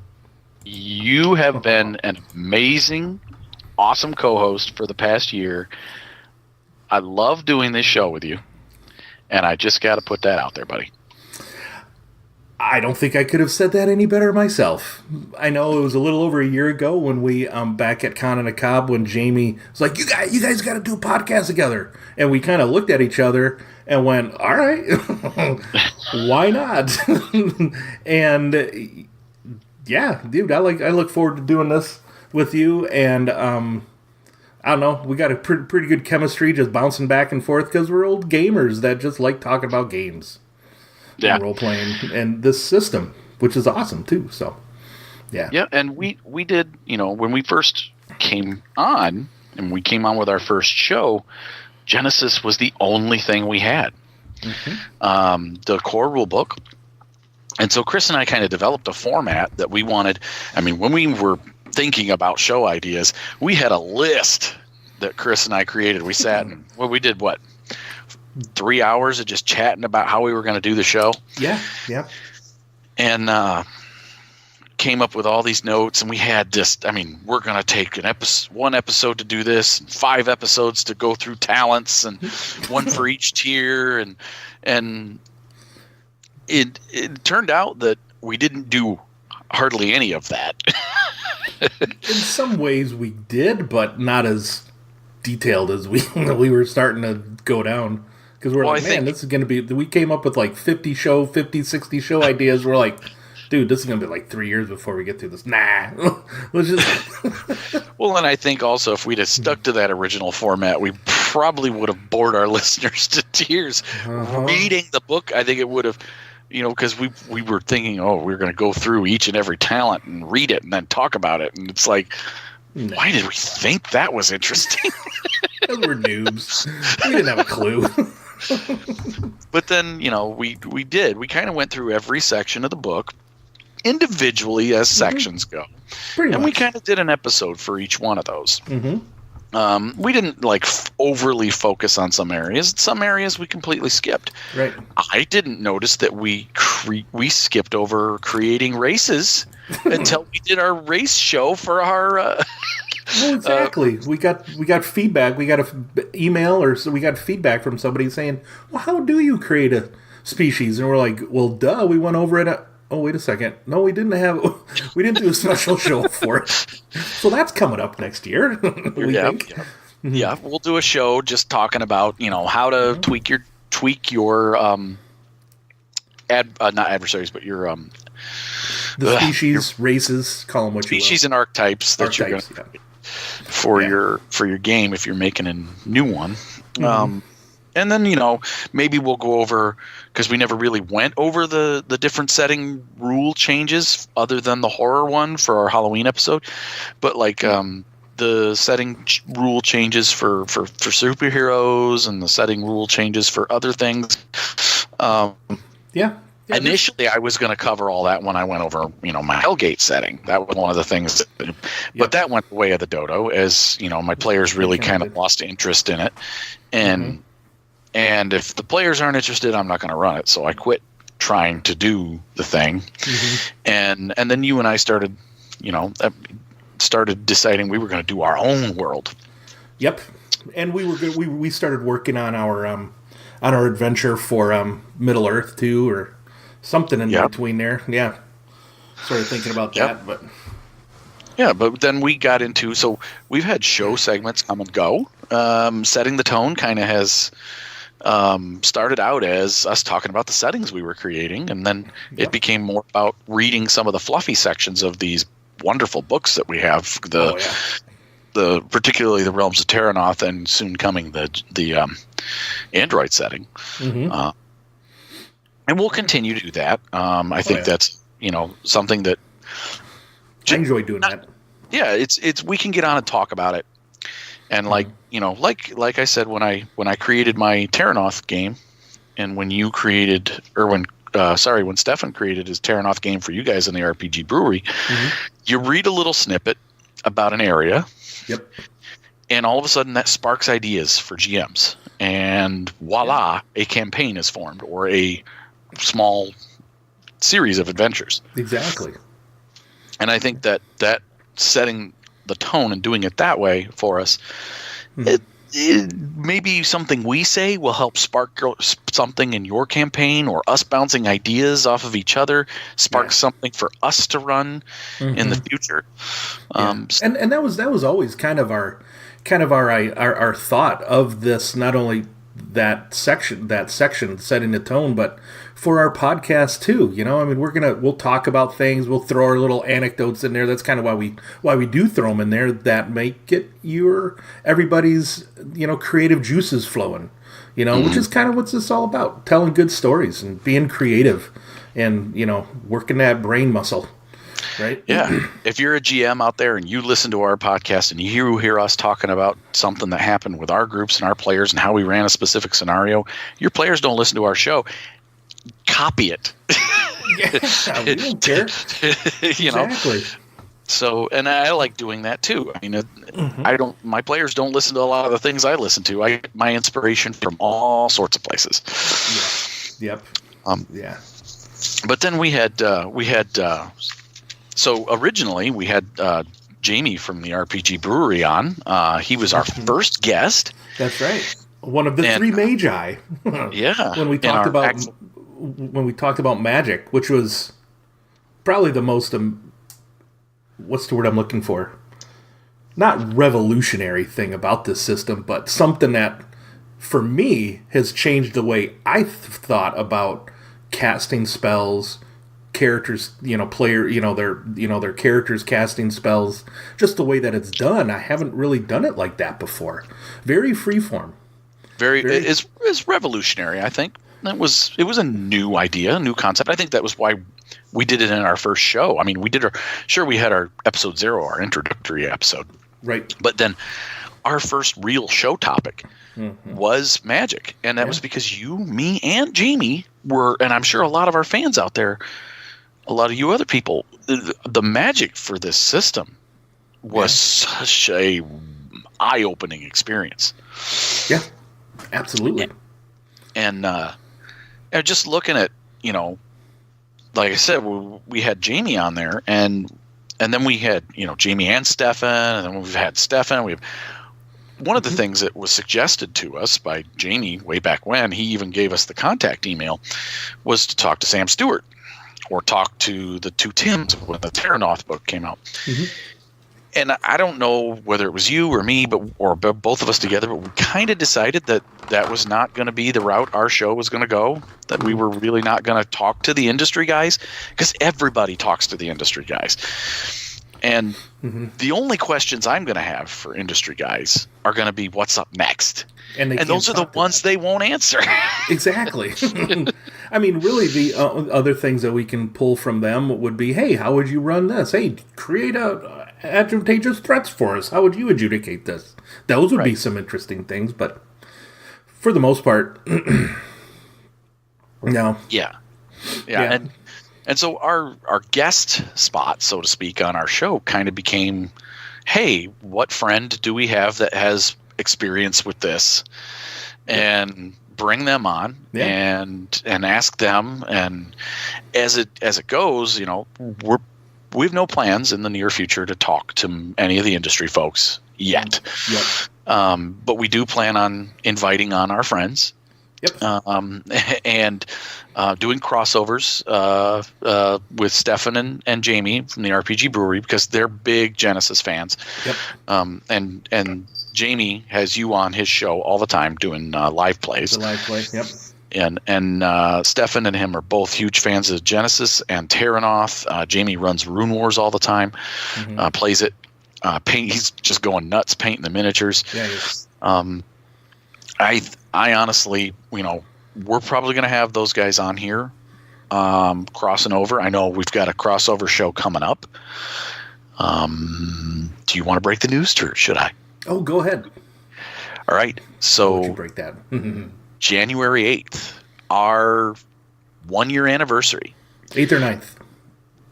[SPEAKER 4] You have been an amazing, awesome co-host for the past year. I love doing this show with you, and I just got to put that out there, buddy.
[SPEAKER 5] I don't think I could have said that any better myself. I know it was a little over a year ago when we back at Con and a Cobb when Jamie was like, you guys got to do a podcast together, and we kind of looked at each other and went, all right, why not? And yeah, dude, I look forward to doing this with you, and I don't know, we got a pretty good chemistry just bouncing back and forth because we're old gamers that just like talking about games.
[SPEAKER 4] Yeah.
[SPEAKER 5] Role playing and this system, which is awesome too. So, yeah.
[SPEAKER 4] Yeah, and we did, when we first came on, and we came on with our first show, Genesis was the only thing we had. Mm-hmm. The core rule book. And so Chris and I kind of developed a format that we wanted. I mean, when we were thinking about show ideas, we had a list that Chris and I created. We sat and we did 3 hours of just chatting about how we were going to do the show.
[SPEAKER 5] Yeah.
[SPEAKER 4] And came up with all these notes, and we had just, we're going to take one episode to do this, and 5 episodes to go through talents, and one for each tier. And it turned out that we didn't do hardly any of that.
[SPEAKER 5] In some ways we did, but not as detailed as we were starting to go down. Because we're this is going to be... We came up with 50, 60 show ideas. We're like, dude, this is going to be 3 years before we get through this. Nah. Let's just...
[SPEAKER 4] Well, and I think also if we'd have stuck to that original format, we probably would have bored our listeners to tears. Reading the book, I think it would have... because we were thinking, we're going to go through each and every talent and read it and then talk about it. And it's like, why did we think that was interesting?
[SPEAKER 5] Because we're noobs. We didn't have a clue.
[SPEAKER 4] But then, we did. We kind of went through every section of the book individually as sections go.
[SPEAKER 5] Pretty much.
[SPEAKER 4] We kind of did an episode for each one of those.
[SPEAKER 5] Mm-hmm.
[SPEAKER 4] We didn't overly focus on some areas. Some areas we completely skipped.
[SPEAKER 5] Right.
[SPEAKER 4] I didn't notice that we skipped over creating races until we did our race show for our.
[SPEAKER 5] Well, exactly. We got feedback. We got an email, or so we got feedback from somebody saying, "Well, how do you create a species?" And we're like, "Well, duh, we went over it." Oh, wait a second. No, we didn't do a special show for it. So that's coming up next year.
[SPEAKER 4] Yeah, we'll do a show just talking about, how to tweak your not adversaries, but your
[SPEAKER 5] the species, races, call them what you will.
[SPEAKER 4] Species and archetypes that you're going to for your game if you're making a new one.
[SPEAKER 5] Mm-hmm.
[SPEAKER 4] And then, maybe we'll go over, because we never really went over the different setting rule changes other than the horror one for our Halloween episode. But the setting rule changes for superheroes and the setting rule changes for other things. Initially, I was going to cover all that when I went over, my Hellgate setting. That was one of the things. But that went the way of the dodo, as, my players really kind of lost interest in it. And if the players aren't interested, I'm not going to run it. So I quit trying to do the thing. And then you and I started deciding we were going to do our own world.
[SPEAKER 5] Yep. And we started working on our adventure for Middle Earth too, or something in between there. Yeah. Started thinking about that, but
[SPEAKER 4] yeah, but then we got into, so we've had show segments come and go. Setting the Tone kind of has started out as us talking about the settings we were creating, and then it became more about reading some of the fluffy sections of these wonderful books that we have, the particularly the Realms of Terranoth, and soon coming the Android setting. And we'll continue to do that. I think that's something that
[SPEAKER 5] I enjoy doing that.
[SPEAKER 4] Yeah, it's we can get on and talk about it. And like I said, when I created my Terranoth game, and when you created, or when Stefan created his Terranoth game for you guys in the RPG Brewery, you read a little snippet about an area.
[SPEAKER 5] Yep.
[SPEAKER 4] And all of a sudden that sparks ideas for GMs. And voila, a campaign is formed, or a small series of adventures.
[SPEAKER 5] Exactly.
[SPEAKER 4] And I think that setting the tone and doing it that way for us, it maybe something we say will help spark something in your campaign, or us bouncing ideas off of each other, spark something for us to run in the future.
[SPEAKER 5] And that was always kind of our thought of this, not only that section setting the tone, but for our podcast too. You know, I mean, we'll talk about things, we'll throw our little anecdotes in there. That's kind of why we do throw them in there, that make get everybody's, you know, creative juices flowing, you know, which is kind of what's this all about, telling good stories and being creative and, you know, working that brain muscle. Right?
[SPEAKER 4] Yeah. If you're a GM out there and you listen to our podcast and you hear us talking about something that happened with our groups and our players and how we ran a specific scenario, your players don't listen to our show. Copy it.
[SPEAKER 5] Yeah, we don't care.
[SPEAKER 4] You know?
[SPEAKER 5] Exactly.
[SPEAKER 4] So, and I like doing that too. I mean, my players don't listen to a lot of the things I listen to. I get my inspiration from all sorts of places.
[SPEAKER 5] Yeah. Yep. Yeah.
[SPEAKER 4] But then we had so originally we had Jamie from the RPG Brewery on. He was our first guest.
[SPEAKER 5] That's right. One of the three magi.
[SPEAKER 4] Yeah.
[SPEAKER 5] When we talked about magic, which was probably the most what's the word I'm looking for? Not revolutionary thing about this system, but something that for me has changed the way I thought about casting spells, characters, you know, their characters casting spells, just the way that it's done. I haven't really done it like that before. Very freeform. It's revolutionary, I think. It was a new idea, a new concept. I think that was why we did it in our first show. I mean, we had our episode 0, our introductory episode. Right.
[SPEAKER 4] But then our first real show topic was magic. And that was because you, me, and Jamie were, and I'm sure a lot of our fans out there, a lot of you other people, the magic for this system was such a eye-opening experience.
[SPEAKER 5] Yeah, absolutely.
[SPEAKER 4] And just looking at, you know, like I said, we had Jamie on there, and then we had, you know, Jamie and Stefan, and then we've had Stefan. One of the things that was suggested to us by Jamie way back when, he even gave us the contact email, was to talk to Sam Stewart or talk to the two Tims when the Terranoth book came out. And I don't know whether it was you or me, or both of us together, but we kind of decided that was not going to be the route our show was going to go, that we were really not going to talk to the industry guys, because everybody talks to the industry guys. And the only questions I'm going to have for industry guys are going to be what's up next. And those are the ones they won't answer.
[SPEAKER 5] Exactly. I mean, really, the other things that we can pull from them would be, hey, how would you run this? Hey, create advantageous threats for us. How would you adjudicate this? Those would be some interesting things, but for the most part, no.
[SPEAKER 4] Yeah. And so our guest spot, so to speak, on our show kind of became, hey, what friend do we have that has experience with this? And bring them on and ask them. And as it goes, you know, we have no plans in the near future to talk to any of the industry folks yet. But we do plan on inviting on our friends. And doing crossovers with Stefan and Jamie from the RPG Brewery, because they're big Genesis fans. And Jamie has you on his show all the time doing live plays.
[SPEAKER 5] The live play,
[SPEAKER 4] And Stefan and him are both huge fans of Genesis and Terranoth. Jamie runs Rune Wars all the time, plays it. He's just going nuts painting the miniatures. I honestly, you know, we're probably going to have those guys on here crossing over. I know we've got a crossover show coming up. Do you want to break the news, or should I?
[SPEAKER 5] Oh, go ahead.
[SPEAKER 4] All right. So
[SPEAKER 5] I'll let you break that.
[SPEAKER 4] January 8th, our 1 year anniversary.
[SPEAKER 5] 8th or 9th?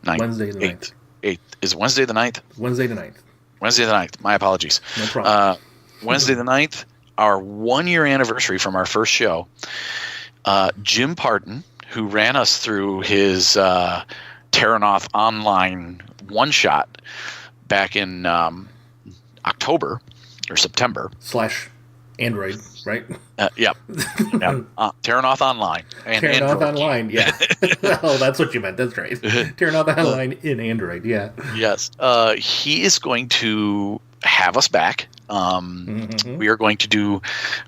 [SPEAKER 4] 9th.
[SPEAKER 5] Wednesday the 9th.
[SPEAKER 4] 8th. Is it Wednesday the 9th?
[SPEAKER 5] Wednesday the 9th.
[SPEAKER 4] Wednesday the 9th. My apologies.
[SPEAKER 5] No problem.
[SPEAKER 4] Wednesday the 9th, our 1 year anniversary from our first show. Jim Parton, who ran us through his Terranoth Online one-shot back in October or September.
[SPEAKER 5] / Android, right?
[SPEAKER 4] Yep. Terranoth Online.
[SPEAKER 5] Terranoth Online, yeah. Oh, that's what you meant. That's right. Terranoth Online in Android, yeah.
[SPEAKER 4] Yes. He is going to have us back. We are going to do,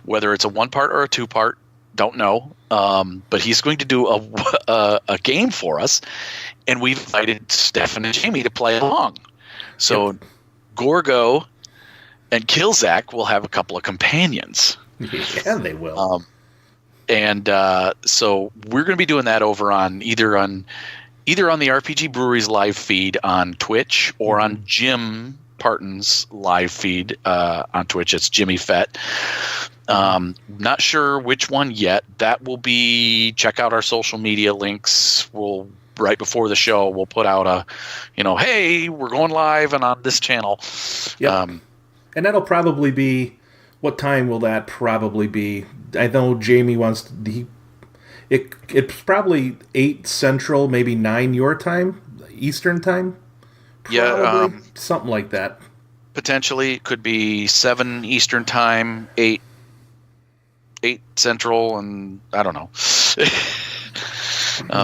[SPEAKER 4] whether it's a 1-part or a 2-part, don't know. But he's going to do a game for us, and we've invited Stefan and Jamie to play along. So Gorgo and Killzak will have a couple of companions.
[SPEAKER 5] Yeah, they will.
[SPEAKER 4] So we're going to be doing that over on either on the RPG Brewery's live feed on Twitch or on Jim Parton's live feed on Twitch. It's Jimmy Fett. Not sure which one yet. That will be, check out our social media links. Right before the show, we'll put out hey, we're going live and on this channel.
[SPEAKER 5] Yep. And that'll probably be, what time will that probably be? I know Jamie wants it's probably 8 Central, maybe 9 your time, Eastern time. Probably, something like that. Potentially,
[SPEAKER 4] it could be 7 Eastern time, 8 Central, and I don't know.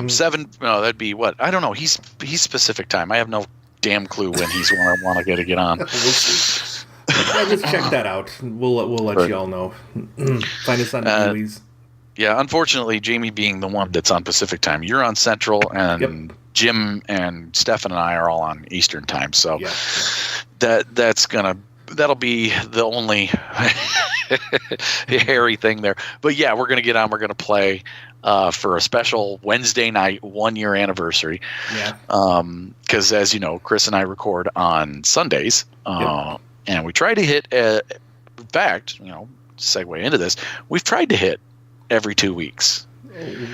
[SPEAKER 4] 7. No, that'd be what? I don't know. He's Pacific time. I have no damn clue when he's want to get on.
[SPEAKER 5] We'll see. Yeah, just check that out. We'll let you all know. Find us on the movies.
[SPEAKER 4] Yeah, unfortunately, Jamie being the one that's on Pacific time, you're on Central, and Jim and Stefan and I are all on Eastern time. So that'll be the only hairy thing there. But yeah, we're gonna get on. We're gonna play for a special Wednesday night 1 year anniversary. Yeah. Because as you know, Chris and I record on Sundays. And we try to hit, in fact, segue into this, we've tried to hit every 2 weeks.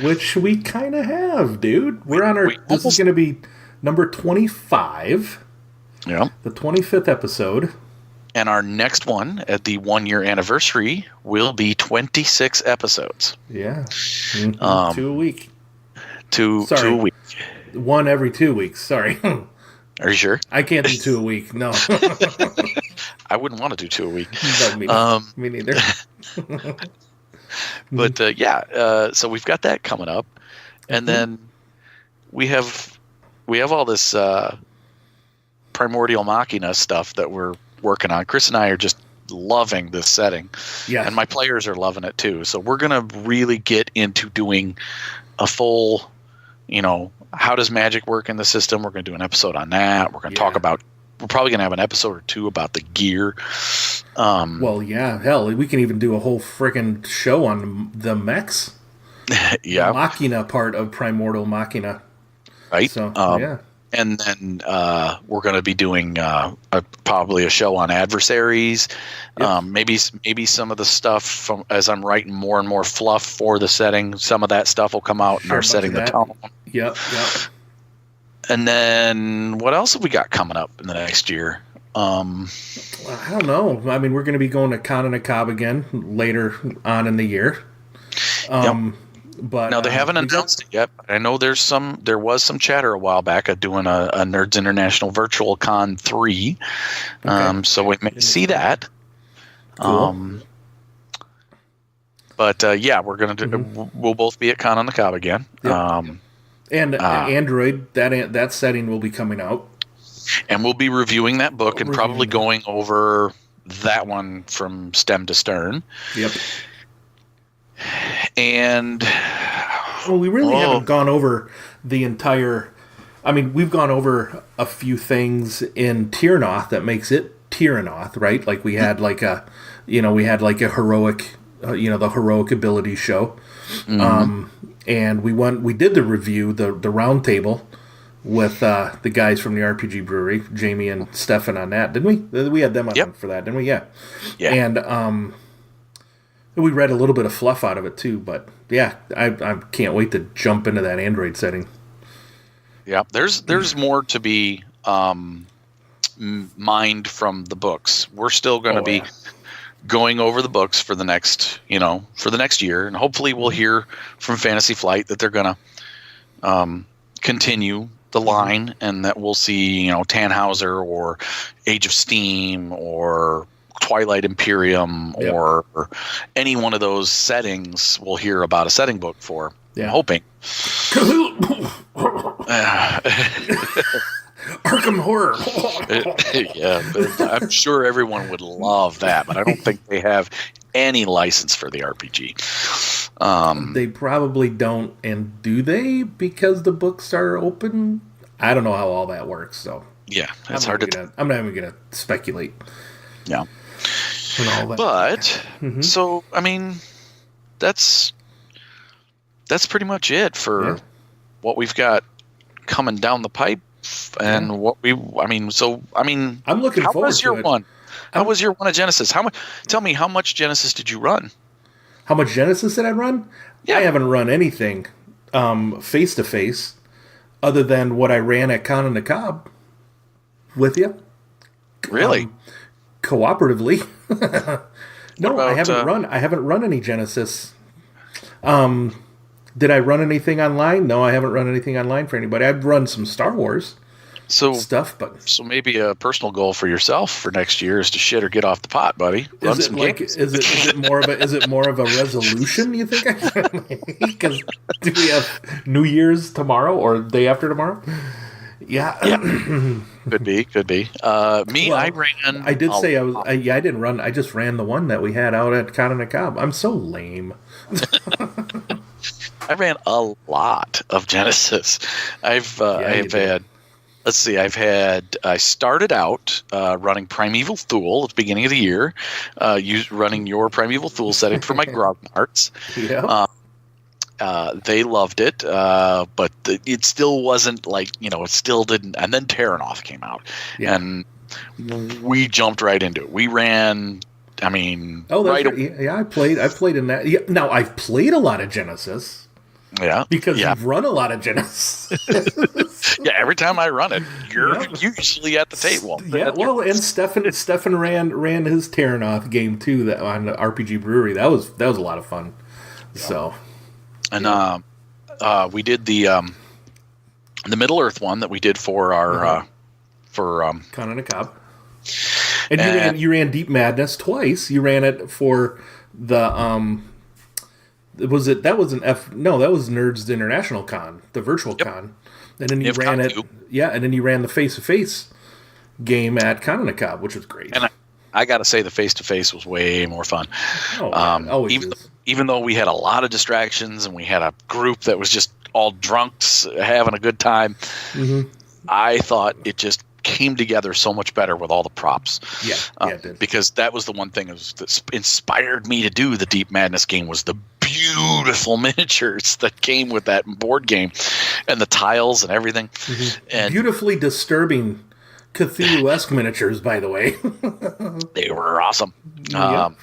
[SPEAKER 5] Which we kind of have, dude. We're on this is going to be number 25.
[SPEAKER 4] Yeah.
[SPEAKER 5] The 25th episode.
[SPEAKER 4] And our next one at the 1 year anniversary will be 26 episodes.
[SPEAKER 5] Yeah. 2 a week.
[SPEAKER 4] Two a week.
[SPEAKER 5] 1 every 2 weeks. Sorry.
[SPEAKER 4] Are you sure?
[SPEAKER 5] I can't do 2 a week. No.
[SPEAKER 4] I wouldn't want to do 2 a week.
[SPEAKER 5] Me neither.
[SPEAKER 4] But so we've got that coming up, and then we have all this Primordial Machina stuff that we're working on. Chris and I are just loving this setting, and my players are loving it too. So we're gonna really get into doing a full, how does magic work in the system? We're going to do an episode on that. We're going to talk about. We're probably going to have an episode or 2 about the gear.
[SPEAKER 5] Hell, we can even do a whole freaking show on the mechs.
[SPEAKER 4] Yeah,
[SPEAKER 5] the Machina part of Primordial Machina.
[SPEAKER 4] Right.
[SPEAKER 5] So
[SPEAKER 4] and then we're going to be doing probably a show on adversaries. Yep. Maybe some of the stuff from as I'm writing more and more fluff for the setting. Some of that stuff will come out in our setting the tone.
[SPEAKER 5] Yep.
[SPEAKER 4] And then what else have we got coming up in the next year?
[SPEAKER 5] I don't know. I mean, we're going to be going to Con and a Cob again later on in the year. But
[SPEAKER 4] no, they haven't announced it yet. I know there was some chatter a while back of doing a Nerds International Virtual Con 3. Okay. So we may see that.
[SPEAKER 5] Cool.
[SPEAKER 4] But we're gonna do. We'll both be at Con on the Cob again.
[SPEAKER 5] Yep. And Android, that setting will be coming out.
[SPEAKER 4] And we'll be reviewing that book and probably going over that one from stem to stern.
[SPEAKER 5] Yep.
[SPEAKER 4] And
[SPEAKER 5] we really haven't gone over the entire. I mean, we've gone over a few things in Tyranoth that makes it Tyranoth, right? Like we had like a heroic, the heroic ability show. Mm-hmm. And we did the review, the round table with the guys from the RPG Brewery, Jamie and Stefan on that, didn't we? We had them on for that, didn't we? Yeah. And We read a little bit of fluff out of it too, but yeah, I can't wait to jump into that Android setting.
[SPEAKER 4] Yeah, there's more to be mined from the books. We're still going to be going over the books for the next year, and hopefully we'll hear from Fantasy Flight that they're going to continue the line, and that we'll see Tannhauser or Age of Steam or Twilight Imperium or any one of those settings we'll hear about a setting book for. Yeah. I'm hoping.
[SPEAKER 5] Arkham Horror.
[SPEAKER 4] Yeah, but I'm sure everyone would love that, but I don't think they have any license for the RPG.
[SPEAKER 5] They probably don't, and do they? Because the books are open? I don't know how all that works, so...
[SPEAKER 4] Yeah, it's hard to...
[SPEAKER 5] I'm not even going to speculate.
[SPEAKER 4] Yeah. But, so, I mean, that's pretty much it for what we've got coming down the pipe, and I'm looking forward to it. How was your one? How was your one at Genesis? Tell me, how much Genesis did you run?
[SPEAKER 5] How much Genesis did I run? Yeah. I haven't run anything face-to-face other than what I ran at Con on the Cob with you.
[SPEAKER 4] Really?
[SPEAKER 5] Cooperatively. No, I haven't run any Genesis. Did I run anything online? No, I haven't run anything online for anybody. I've run some Star Wars stuff, but
[SPEAKER 4] so maybe a personal goal for yourself for next year is to shit or get off the pot, buddy. Run some games.
[SPEAKER 5] Is it more of a resolution? You think? Because do we have New Year's tomorrow or day after tomorrow? Yeah.
[SPEAKER 4] Could be. I ran.
[SPEAKER 5] I did say I didn't run. I just ran the one that we had out at Con on the Cob. I'm so lame.
[SPEAKER 4] I ran a lot of Genesis. I started out running Primeval Thule at the beginning of the year, running your Primeval Thule setting for my Grognarts.
[SPEAKER 5] Yeah.
[SPEAKER 4] They loved it, but it still wasn't it still didn't. And then Terranoth came out, and we jumped right into it. We ran. I played in that. Yeah, now I've played a lot of Genesis.
[SPEAKER 5] Yeah, because you've run a lot of Genesis.
[SPEAKER 4] Yeah, every time I run it, you're usually at the table.
[SPEAKER 5] Yeah, well, and Stefan ran his Terranoth game too. That on the RPG Brewery. That was a lot of fun. Yeah. So,
[SPEAKER 4] and we did the Middle Earth one that we did for our
[SPEAKER 5] Con on the Cob. And you ran Deep Madness twice. You ran it for the that was Nerds International Con, the virtual con. And then you ran it. Yeah, and then you ran the face-to-face game at Con on the Cob, which was great.
[SPEAKER 4] And I got to say, the face-to-face was way more fun. Even though we had a lot of distractions and we had a group that was just all drunks having a good time, I thought it just came together so much better with all the props.
[SPEAKER 5] It did.
[SPEAKER 4] Because that was the one thing that inspired me to do the Deep Madness game was the beautiful miniatures that came with that board game and the tiles and everything. And
[SPEAKER 5] beautifully disturbing Cthulhu-esque miniatures, by the way.
[SPEAKER 4] They were awesome.
[SPEAKER 5] Yep.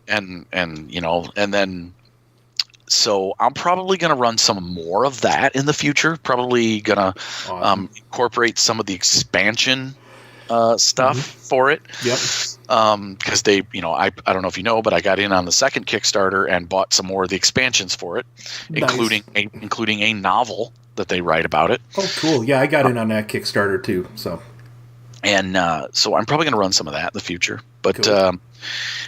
[SPEAKER 4] And then so I'm probably going to run some more of that in the future. Probably going to incorporate some of the expansion stuff for it.
[SPEAKER 5] Yep.
[SPEAKER 4] Because they, I don't know if you know, but I got in on the second Kickstarter and bought some more of the expansions for it, including a novel that they write about it.
[SPEAKER 5] Oh, cool. Yeah, I got in on that Kickstarter too. So.
[SPEAKER 4] And so I'm probably going to run some of that in the future. But
[SPEAKER 5] cool.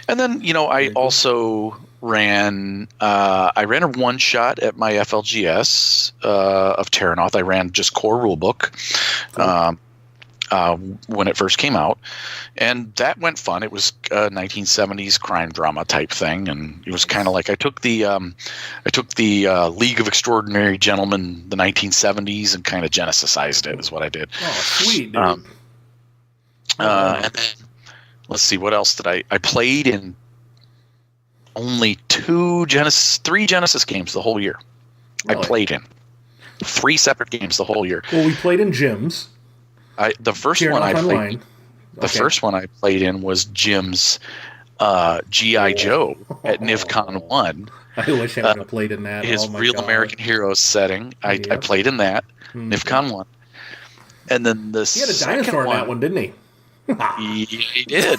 [SPEAKER 4] And then I also ran a one shot at my FLGS of Terranoth. I ran just core rulebook when it first came out, and that went fun. It was a 1970s crime drama type thing, and it was kind of like I took the League of Extraordinary Gentlemen, the 1970s, and kind of Genesisized it. Is what I did.
[SPEAKER 5] Oh, sweet, dude.
[SPEAKER 4] And then let's see, what else did I played in only three Genesis games the whole year. Really? I played in 3 separate games the whole year.
[SPEAKER 5] Well, we played in Jim's.
[SPEAKER 4] The first one I played in was Jim's G.I. Joe at NIFCon 1.
[SPEAKER 5] I wish I would have played in that.
[SPEAKER 4] His
[SPEAKER 5] Oh my
[SPEAKER 4] Real
[SPEAKER 5] God.
[SPEAKER 4] American Heroes setting. I played in that, NIFCon 1. And then the
[SPEAKER 5] He had a dinosaur in that one, didn't he?
[SPEAKER 4] He did.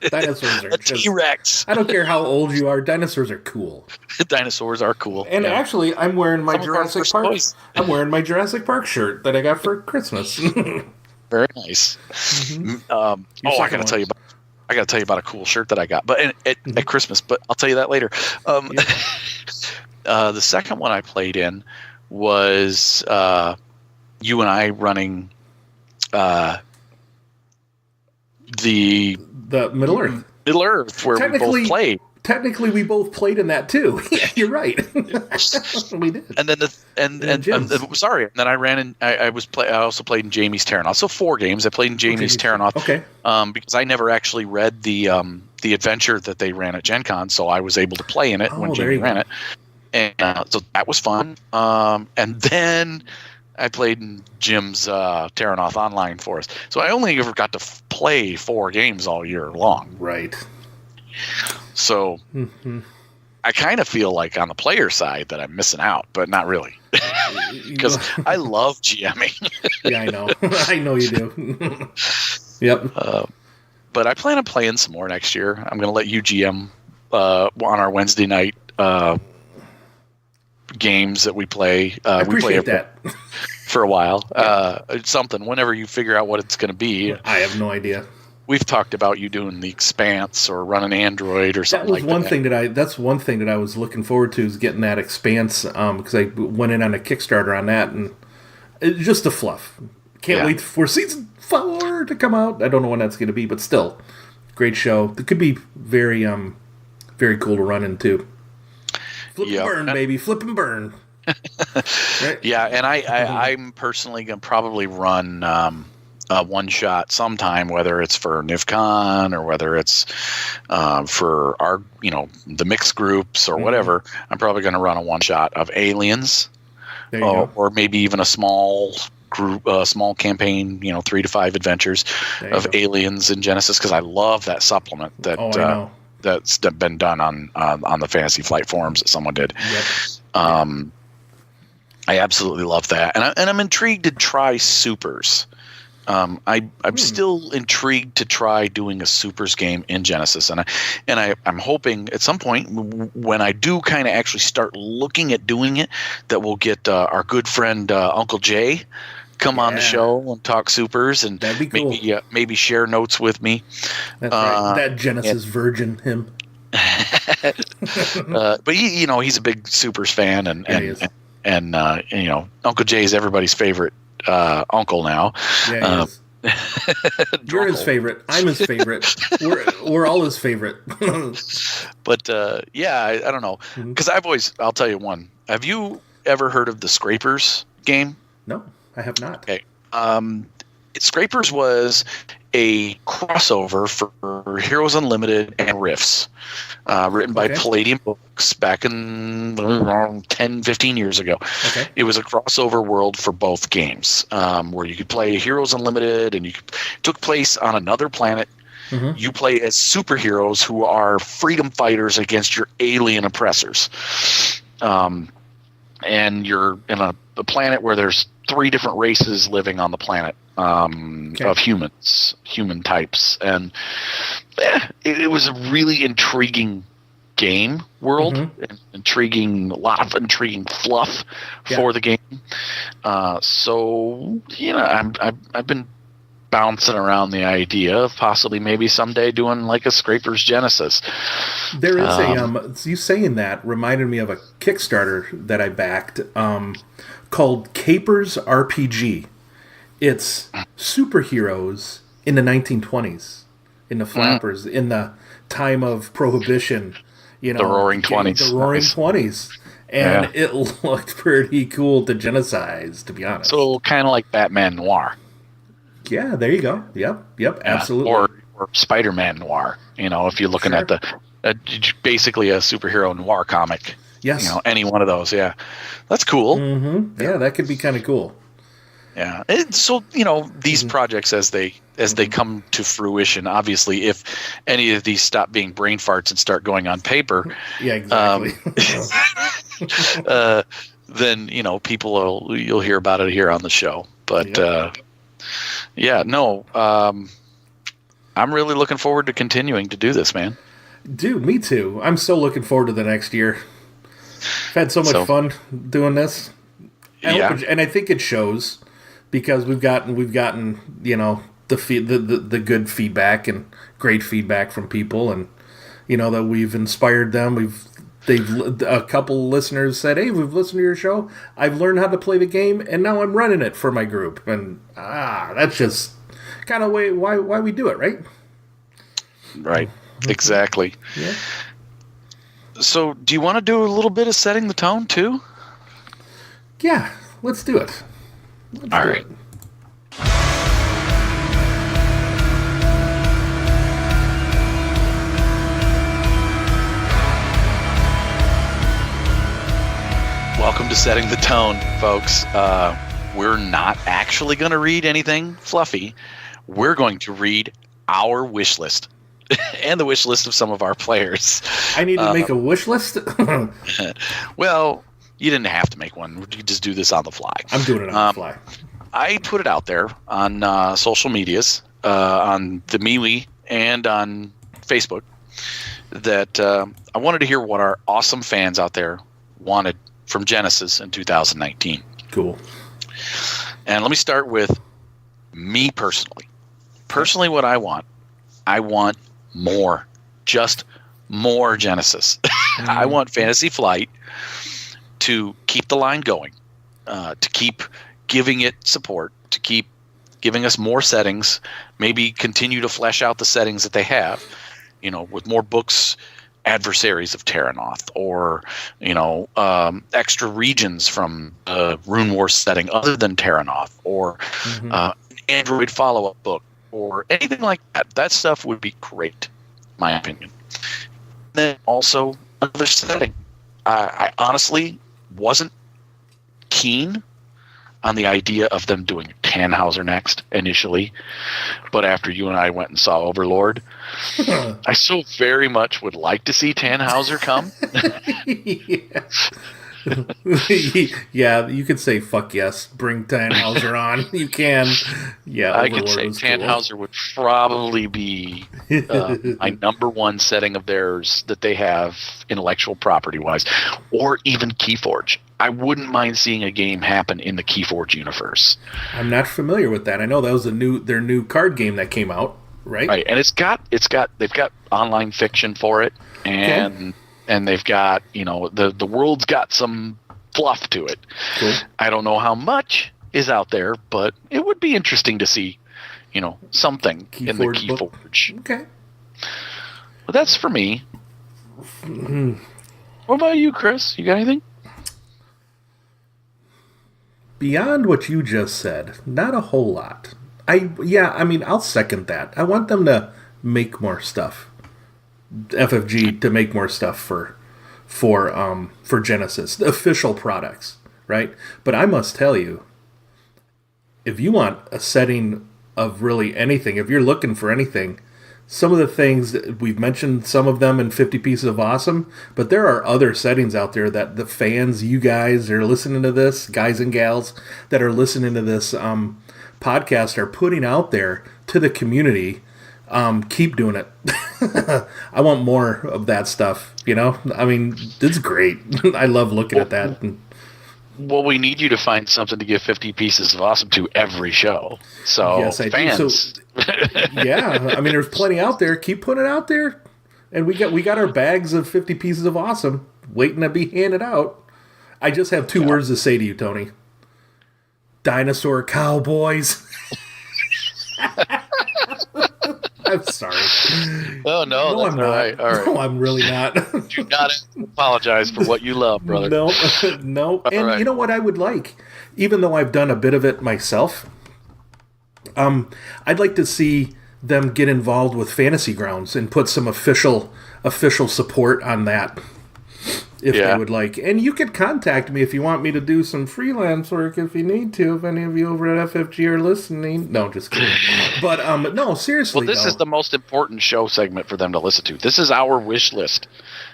[SPEAKER 5] Dinosaurs are
[SPEAKER 4] A T-Rex.
[SPEAKER 5] I don't care how old you are. Dinosaurs are cool.
[SPEAKER 4] Dinosaurs are cool.
[SPEAKER 5] And actually, I'm wearing my
[SPEAKER 4] Some of our
[SPEAKER 5] Jurassic
[SPEAKER 4] first
[SPEAKER 5] Park.
[SPEAKER 4] toys.
[SPEAKER 5] I'm wearing my Jurassic Park shirt that I got for Christmas.
[SPEAKER 4] Very nice. I gotta tell you about a cool shirt that I got, but at Christmas. But I'll tell you that later. The second one I played in was you and I running the
[SPEAKER 5] Middle Earth.
[SPEAKER 4] Middle Earth, where we both played.
[SPEAKER 5] Technically, we both played in that too. Yeah, you're right. We did.
[SPEAKER 4] And then then I ran in. I also played in Jamie's Terranoth. So 4 games. I played in Jamie's Terranoth.
[SPEAKER 5] Okay.
[SPEAKER 4] Because I never actually read the adventure that they ran at Gen Con, so I was able to play in it when Jamie ran it. And so that was fun. And then I played in Jim's Terranoth Online for us. So I only ever got to play 4 games all year long.
[SPEAKER 5] Right.
[SPEAKER 4] So I kind of feel like on the player side that I'm missing out, but not really. Because I love GMing.
[SPEAKER 5] Yeah, I know. I know you do. Yep.
[SPEAKER 4] But I plan on playing some more next year. I'm going to let you GM on our Wednesday night games that we play.
[SPEAKER 5] I appreciate that.
[SPEAKER 4] For a while. It's something. Whenever you figure out what it's going to be.
[SPEAKER 5] I have no idea.
[SPEAKER 4] We've talked about you doing the Expanse or running Android or something like that.
[SPEAKER 5] That's one thing that I was looking forward to, is getting that Expanse, because I went in on a Kickstarter on that, and it's just a fluff. Can't wait for season 4 to come out. I don't know when that's going to be, but still, great show. It could be very, very cool to run into. Flip and burn, baby. Flip and burn. Right? Yeah,
[SPEAKER 4] and I'm personally going to probably run a one-shot sometime, whether it's for NIFCon or whether it's for our, the mixed groups or whatever. I'm probably going to run a one-shot of Aliens, or maybe even a small group, small campaign, 3 to 5 adventures of Aliens in Genesis, because I love that supplement that's been done on the Fantasy Flight forums that someone did. Yep. I absolutely love that, and I'm intrigued to try supers. I'm still intrigued to try doing a supers game in Genesis, and I'm hoping at some point when I do kind of actually start looking at doing it, that we'll get our good friend Uncle Jay come on the show and talk supers, and
[SPEAKER 5] that'd be cool.
[SPEAKER 4] maybe share notes with me.
[SPEAKER 5] That's right. That Genesis virgin him.
[SPEAKER 4] But he's a big supers fan, and Uncle Jay is everybody's favorite uncle now.
[SPEAKER 5] Yeah, you're his favorite. I'm his favorite. We're all his favorite.
[SPEAKER 4] But I don't know, because I'll tell you one. Have you ever heard of the Scrapers game?
[SPEAKER 5] No, I have not.
[SPEAKER 4] Okay. Scrapers was a crossover for Heroes Unlimited and Rifts, written by Palladium Books back in around 10, 15 years ago. Okay. It was a crossover world for both games, where you could play Heroes Unlimited, and took place on another planet. Mm-hmm. You play as superheroes who are freedom fighters against your alien oppressors. And you're in a planet where there's 3 different races living on the planet. Of human types, and it was a really intriguing game world, and a lot of intriguing fluff for the game. So I've been bouncing around the idea of possibly maybe someday doing like a Scrapers Genesis.
[SPEAKER 5] There is you saying that reminded me of a Kickstarter that I backed called Capers RPG. It's superheroes in the 1920s, in the flappers, in the time of Prohibition,
[SPEAKER 4] the Roaring 20s.
[SPEAKER 5] The Roaring 20s. And it looked pretty cool to genocize, to be honest.
[SPEAKER 4] So kind of like Batman Noir.
[SPEAKER 5] Yeah, there you go. Yep, absolutely.
[SPEAKER 4] Or Spider-Man Noir, if you're looking at basically a superhero noir comic.
[SPEAKER 5] Yes.
[SPEAKER 4] Any one of those, That's cool.
[SPEAKER 5] Mm-hmm. Yeah, that could be kind of cool.
[SPEAKER 4] Yeah. So, these projects as they come to fruition, obviously, if any of these stop being brain farts and start going on paper,
[SPEAKER 5] yeah, exactly.
[SPEAKER 4] then, you'll hear about it here on the show. But I'm really looking forward to continuing to do this, man.
[SPEAKER 5] Dude, me too. I'm so looking forward to the next year. I've had so much fun doing this. And I think it shows because we've gotten the good feedback and great feedback from people, and that we've inspired them. A couple listeners said, "Hey, we've listened to your show. I've learned how to play the game, and now I'm running it for my group." And that's just kind of why we do it, right?
[SPEAKER 4] Right. Exactly.
[SPEAKER 5] Yeah.
[SPEAKER 4] So, do you want to do a little bit of setting the tone too?
[SPEAKER 5] Yeah, let's do it.
[SPEAKER 4] All right. Welcome to Setting the Tone, folks. We're not actually going to read anything fluffy. We're going to read our wish list and the wish list of some of our players.
[SPEAKER 5] I need to make a wish list?
[SPEAKER 4] Well, you didn't have to make one. You just do this on the fly.
[SPEAKER 5] I'm doing it on the fly.
[SPEAKER 4] I put it out there on social medias, on the MeWe and on Facebook, that I wanted to hear what our awesome fans out there wanted from Genesys in 2019.
[SPEAKER 5] Cool.
[SPEAKER 4] And let me start with me personally. Personally, what I want more. Just more Genesys. I want Fantasy Flight to keep the line going, to keep giving it support, to keep giving us more settings, maybe continue to flesh out the settings that they have, with more books, Adversaries of Terranoth, or, extra regions from Rune War setting other than Terranoth, or Android follow-up book, or anything like that. That stuff would be great, my opinion. Then also another setting. I honestly wasn't keen on the idea of them doing Tannhauser next initially, but after you and I went and saw Overlord, I so very much would like to see Tannhauser come.
[SPEAKER 5] Yeah, you could say fuck yes, bring Tannhauser on. You can. Yeah,
[SPEAKER 4] I could say Tannhauser would probably be my number one setting of theirs that they have intellectual property wise, or even Keyforge. I wouldn't mind seeing a game happen in the Keyforge universe. I'm
[SPEAKER 5] not familiar with that. I know that was their new card game that came out, right?
[SPEAKER 4] Right, and they've got online fiction for it, and they've got the world's got some fluff to it. Cool. I don't know how much is out there, but it would be interesting to see, something in the Keyforge.
[SPEAKER 5] Okay,
[SPEAKER 4] well, that's for me. What about you, Chris? You got anything?
[SPEAKER 5] Beyond what you just said, not a whole lot. I'll second that. I want them to make more stuff. FFG to make more stuff for Genesys, the official products, right? But I must tell you, if you want a setting of really anything, if you're looking for anything, some of the things that we've mentioned, some of them in 50 Pieces of Awesome, but there are other settings out there that the fans, you guys are listening to this, guys and gals that are listening to this podcast are putting out there to the community. Keep doing it. I want more of that stuff, I mean, it's great. I love looking at that.
[SPEAKER 4] Well, we need you to find something to give 50 Pieces of Awesome to every show. So,
[SPEAKER 5] yes, I
[SPEAKER 4] fans.
[SPEAKER 5] do. So, yeah, I mean, there's plenty out there. Keep putting it out there. And we got our bags of 50 Pieces of Awesome waiting to be handed out. I just have two words to say to you, Tony. Dinosaur Cowboys. I'm sorry.
[SPEAKER 4] Oh, no, that's
[SPEAKER 5] I'm not.
[SPEAKER 4] all right.
[SPEAKER 5] No, I'm really not.
[SPEAKER 4] Do not apologize for what you love, brother.
[SPEAKER 5] No. And
[SPEAKER 4] right.
[SPEAKER 5] You know what I would like? Even though I've done a bit of it myself, I'd like to see them get involved with Fantasy Grounds and put some official support on that. if they would like. And you could contact me if you want me to do some freelance work if you need to. If any of you over at FFG are listening. No, just kidding. But no, seriously.
[SPEAKER 4] Well, this is the most important show segment for them to listen to. This is our wish list.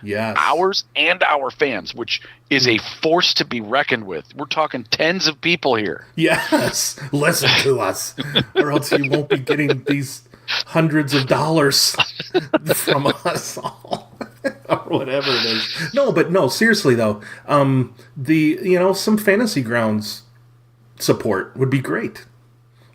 [SPEAKER 5] Yes.
[SPEAKER 4] Ours and our fans, which is a force to be reckoned with. We're talking tens of people here.
[SPEAKER 5] Yes. Listen to us, or else you won't be getting these hundreds of dollars from us all. Or whatever it is. No, seriously though, some Fantasy Grounds support would be great.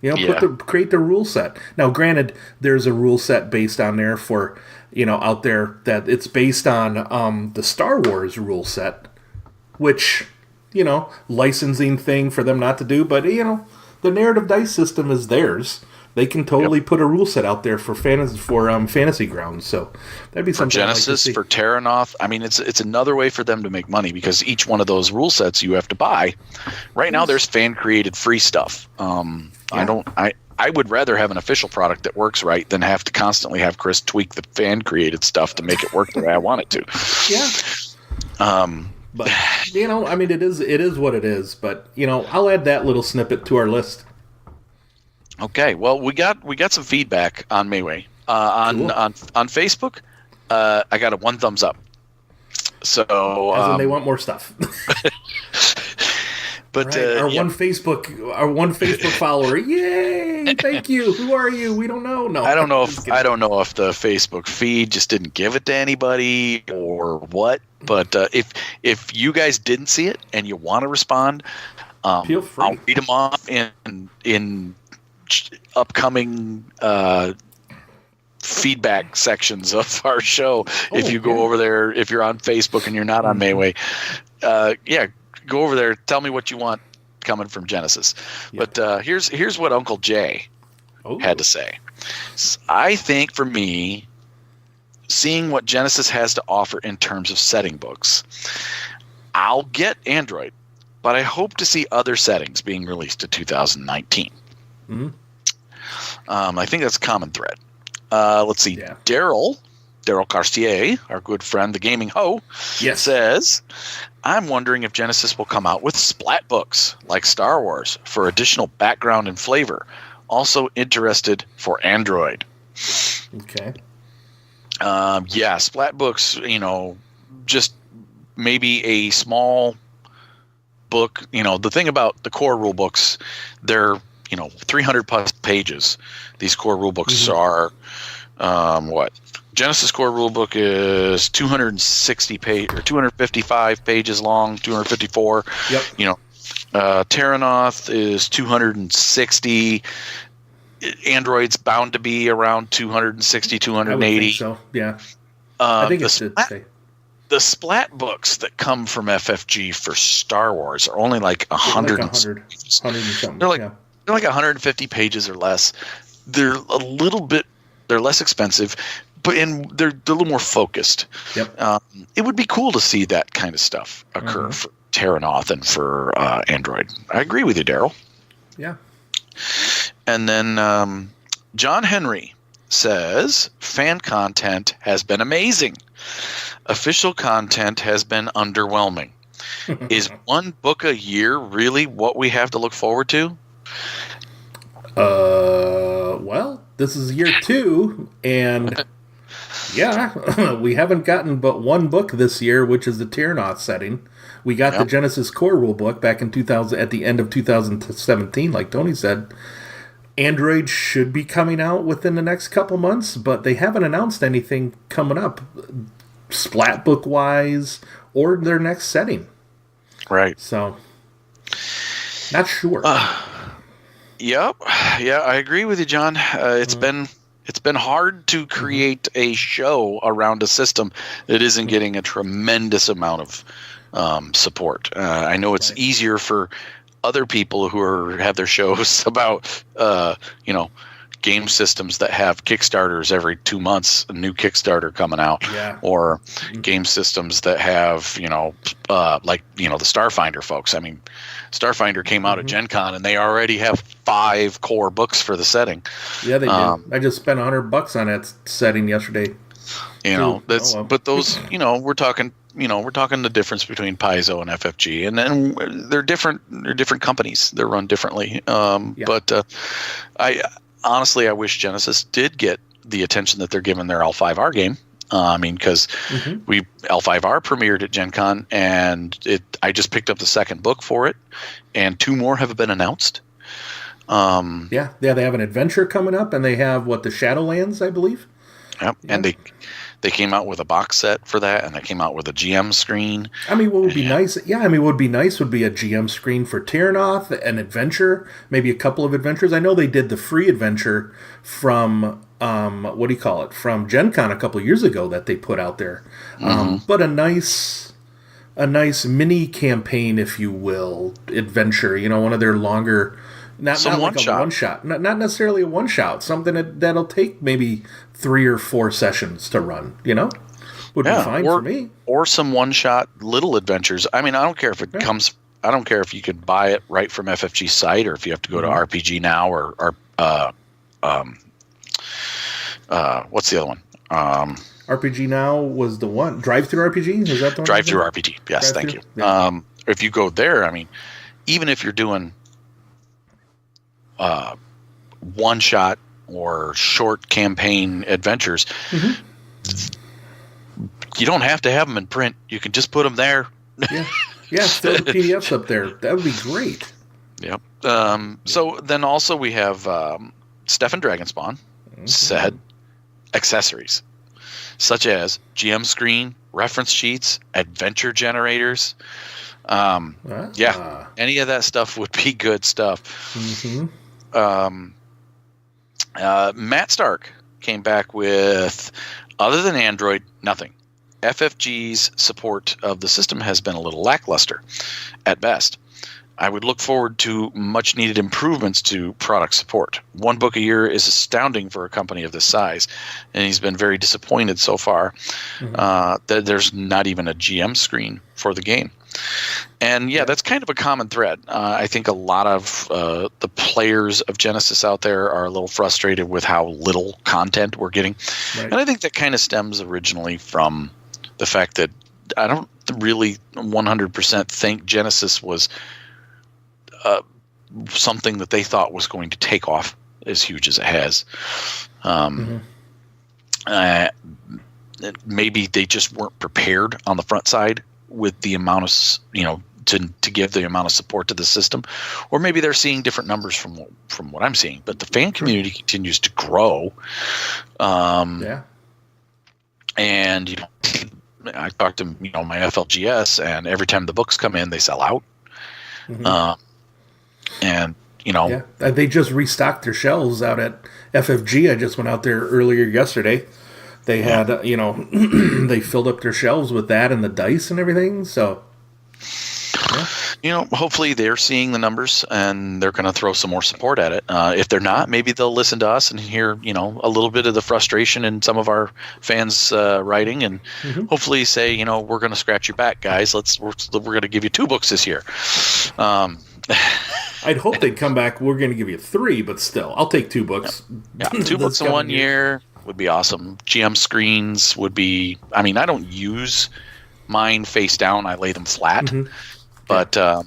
[SPEAKER 5] Create the rule set. Now, granted, there's a rule set based on there for out there that it's based on the Star Wars rule set, which licensing thing for them not to do, but the narrative dice system is theirs. They can totally put a rule set out there for Fantasy Grounds, so that'd be something.
[SPEAKER 4] For Genesis, for Terranoth, I mean, it's another way for them to make money because each one of those rule sets you have to buy. Right now, there's fan created free stuff. I would rather have an official product that works right than have to constantly have Chris tweak the fan created stuff to make it work the way I want it to.
[SPEAKER 5] Yeah. But I mean, it is what it is. But I'll add that little snippet to our list.
[SPEAKER 4] Okay, well, we got some feedback on Mayway on Facebook. I got a 1 thumbs up. So
[SPEAKER 5] as in they want more stuff.
[SPEAKER 4] But
[SPEAKER 5] right. Our one Facebook follower. Yay! Thank you. Who are you? We don't know. No,
[SPEAKER 4] I don't know if the Facebook feed just didn't give it to anybody or what. But if you guys didn't see it and you want to respond,
[SPEAKER 5] feel free.
[SPEAKER 4] I'll read them off in upcoming feedback sections of our show. If you go over there, if you're on Facebook and you're not on Mayway, go over there. Tell me what you want coming from Genesis. Yeah. But here's what Uncle Jay had to say. I think for me, seeing what Genesis has to offer in terms of setting books, I'll get Android, but I hope to see other settings being released in 2019. Mm-hmm. I think that's a common thread. Let's see. Yeah. Daryl Cartier, our good friend, the Gaming Ho, says, I'm wondering if Genesis will come out with splat books like Star Wars for additional background and flavor. Also interested for Android.
[SPEAKER 5] Okay.
[SPEAKER 4] Splat books, just maybe a small book. The thing about the core rule books, they're 300 plus pages. These core rule books are Genesis core rule book is 260 page or 255 pages long, 254. Yep. Terranoth is 260. Android's bound to be around 260, 280.
[SPEAKER 5] I would think so. Yeah. I think it's
[SPEAKER 4] the splat books that come from FFG for Star Wars are only like 100 and something. They're like 150 pages or less. They're they're less expensive, but they're a little more focused.
[SPEAKER 5] Yep.
[SPEAKER 4] It would be cool to see that kind of stuff occur for Terranoth and for Android. I agree with you, Daryl.
[SPEAKER 5] Yeah.
[SPEAKER 4] And then John Henry says, fan content has been amazing. Official content has been underwhelming. Is one book a year really what we have to look forward to?
[SPEAKER 5] Well, this is year 2, and we haven't gotten but one book this year, which is the Terranoth setting. We got the Genesis core rule book back in 2000 at the end of 2017, like Tony said. Android should be coming out within the next couple months, but they haven't announced anything coming up, splat book wise, or their next setting.
[SPEAKER 4] Right.
[SPEAKER 5] So, not sure.
[SPEAKER 4] Yep. Yeah, I agree with you, John. It's been hard to create a show around a system that isn't getting a tremendous amount of support. I know it's easier for other people who have their shows about game systems that have Kickstarters every 2 months, a new Kickstarter coming out, or game systems that have the Starfinder folks. I mean, Starfinder came out at Gen Con and they already have 5 core books for the setting.
[SPEAKER 5] Yeah, they do. I just spent $100 on that setting yesterday.
[SPEAKER 4] But those, we're talking we're talking the difference between Paizo and FFG, and then they're different. They're different companies. They're run differently. But I honestly, I wish Genesis did get the attention that they're giving their L5R game. Because L5R premiered at Gen Con, and I just picked up the second book for it, and 2 more have been announced.
[SPEAKER 5] They have an adventure coming up, and they have the Shadowlands, I believe.
[SPEAKER 4] Yep, yeah. And they came out with a box set for that, and they came out with a GM screen.
[SPEAKER 5] What would be nice? Yeah, what would be nice would be a GM screen for Tiernoth, an adventure, maybe a couple of adventures. I know they did the free adventure from from Gen Con a couple of years ago that they put out there. But a nice mini campaign, if you will, adventure. one of their longer. Not like a one shot, not necessarily a one shot. Something that'll take maybe 3 or 4 sessions to run. Would be fine for me. Or some one shot little adventures. I don't care if it comes. I don't care if you could buy it right from FFG site, or if you have to go to RPG Now or what's the other one? RPG Now was the one. Drive-through RPG? Is that the one?
[SPEAKER 4] Drive-through RPG. Yes, thank you. Yeah. If you go there, even if you're doing one shot or short campaign adventures, you don't have to have them in print. You can just put them there.
[SPEAKER 5] Throw the PDFs up there. That would be great.
[SPEAKER 4] Yep. So then also we have Stefan Dragonspawn said accessories such as GM screen, reference sheets, adventure generators. Any of that stuff would be good stuff. Matt Stark came back with, other than Android, nothing. FFG's support of the system has been a little lackluster at best. I would look forward to much needed improvements to product support. 1 book a year is astounding for a company of this size, and he's been very disappointed so far that there's not even a GM screen for the game. And that's kind of a common thread. I think a lot of the players of Genesis out there are a little frustrated with how little content we're getting. Right. And I think that kind of stems originally from the fact that I don't really 100% think Genesis was something that they thought was going to take off as huge as it has. Maybe they just weren't prepared on the front side with the amount of, to give the amount of support to the system, or maybe they're seeing different numbers from what I'm seeing. But the fan community continues to grow. And I talked to my FLGS, and every time the books come in, they sell out.
[SPEAKER 5] They just restocked their shelves out at FFG. I just went out there earlier yesterday. They had, they filled up their shelves with that and the dice and everything. So,
[SPEAKER 4] hopefully they're seeing the numbers and they're going to throw some more support at it. If they're not, maybe they'll listen to us and hear, a little bit of the frustration in some of our fans' writing, and hopefully say, we're going to scratch your back, guys. We're going to give you 2 books this year.
[SPEAKER 5] I'd hope they'd come back. We're going to give you 3, but still, I'll take 2 books.
[SPEAKER 4] Yeah, 2 books in 1 year would be awesome. GM screens would be. I don't use mine face down. I lay them flat, but I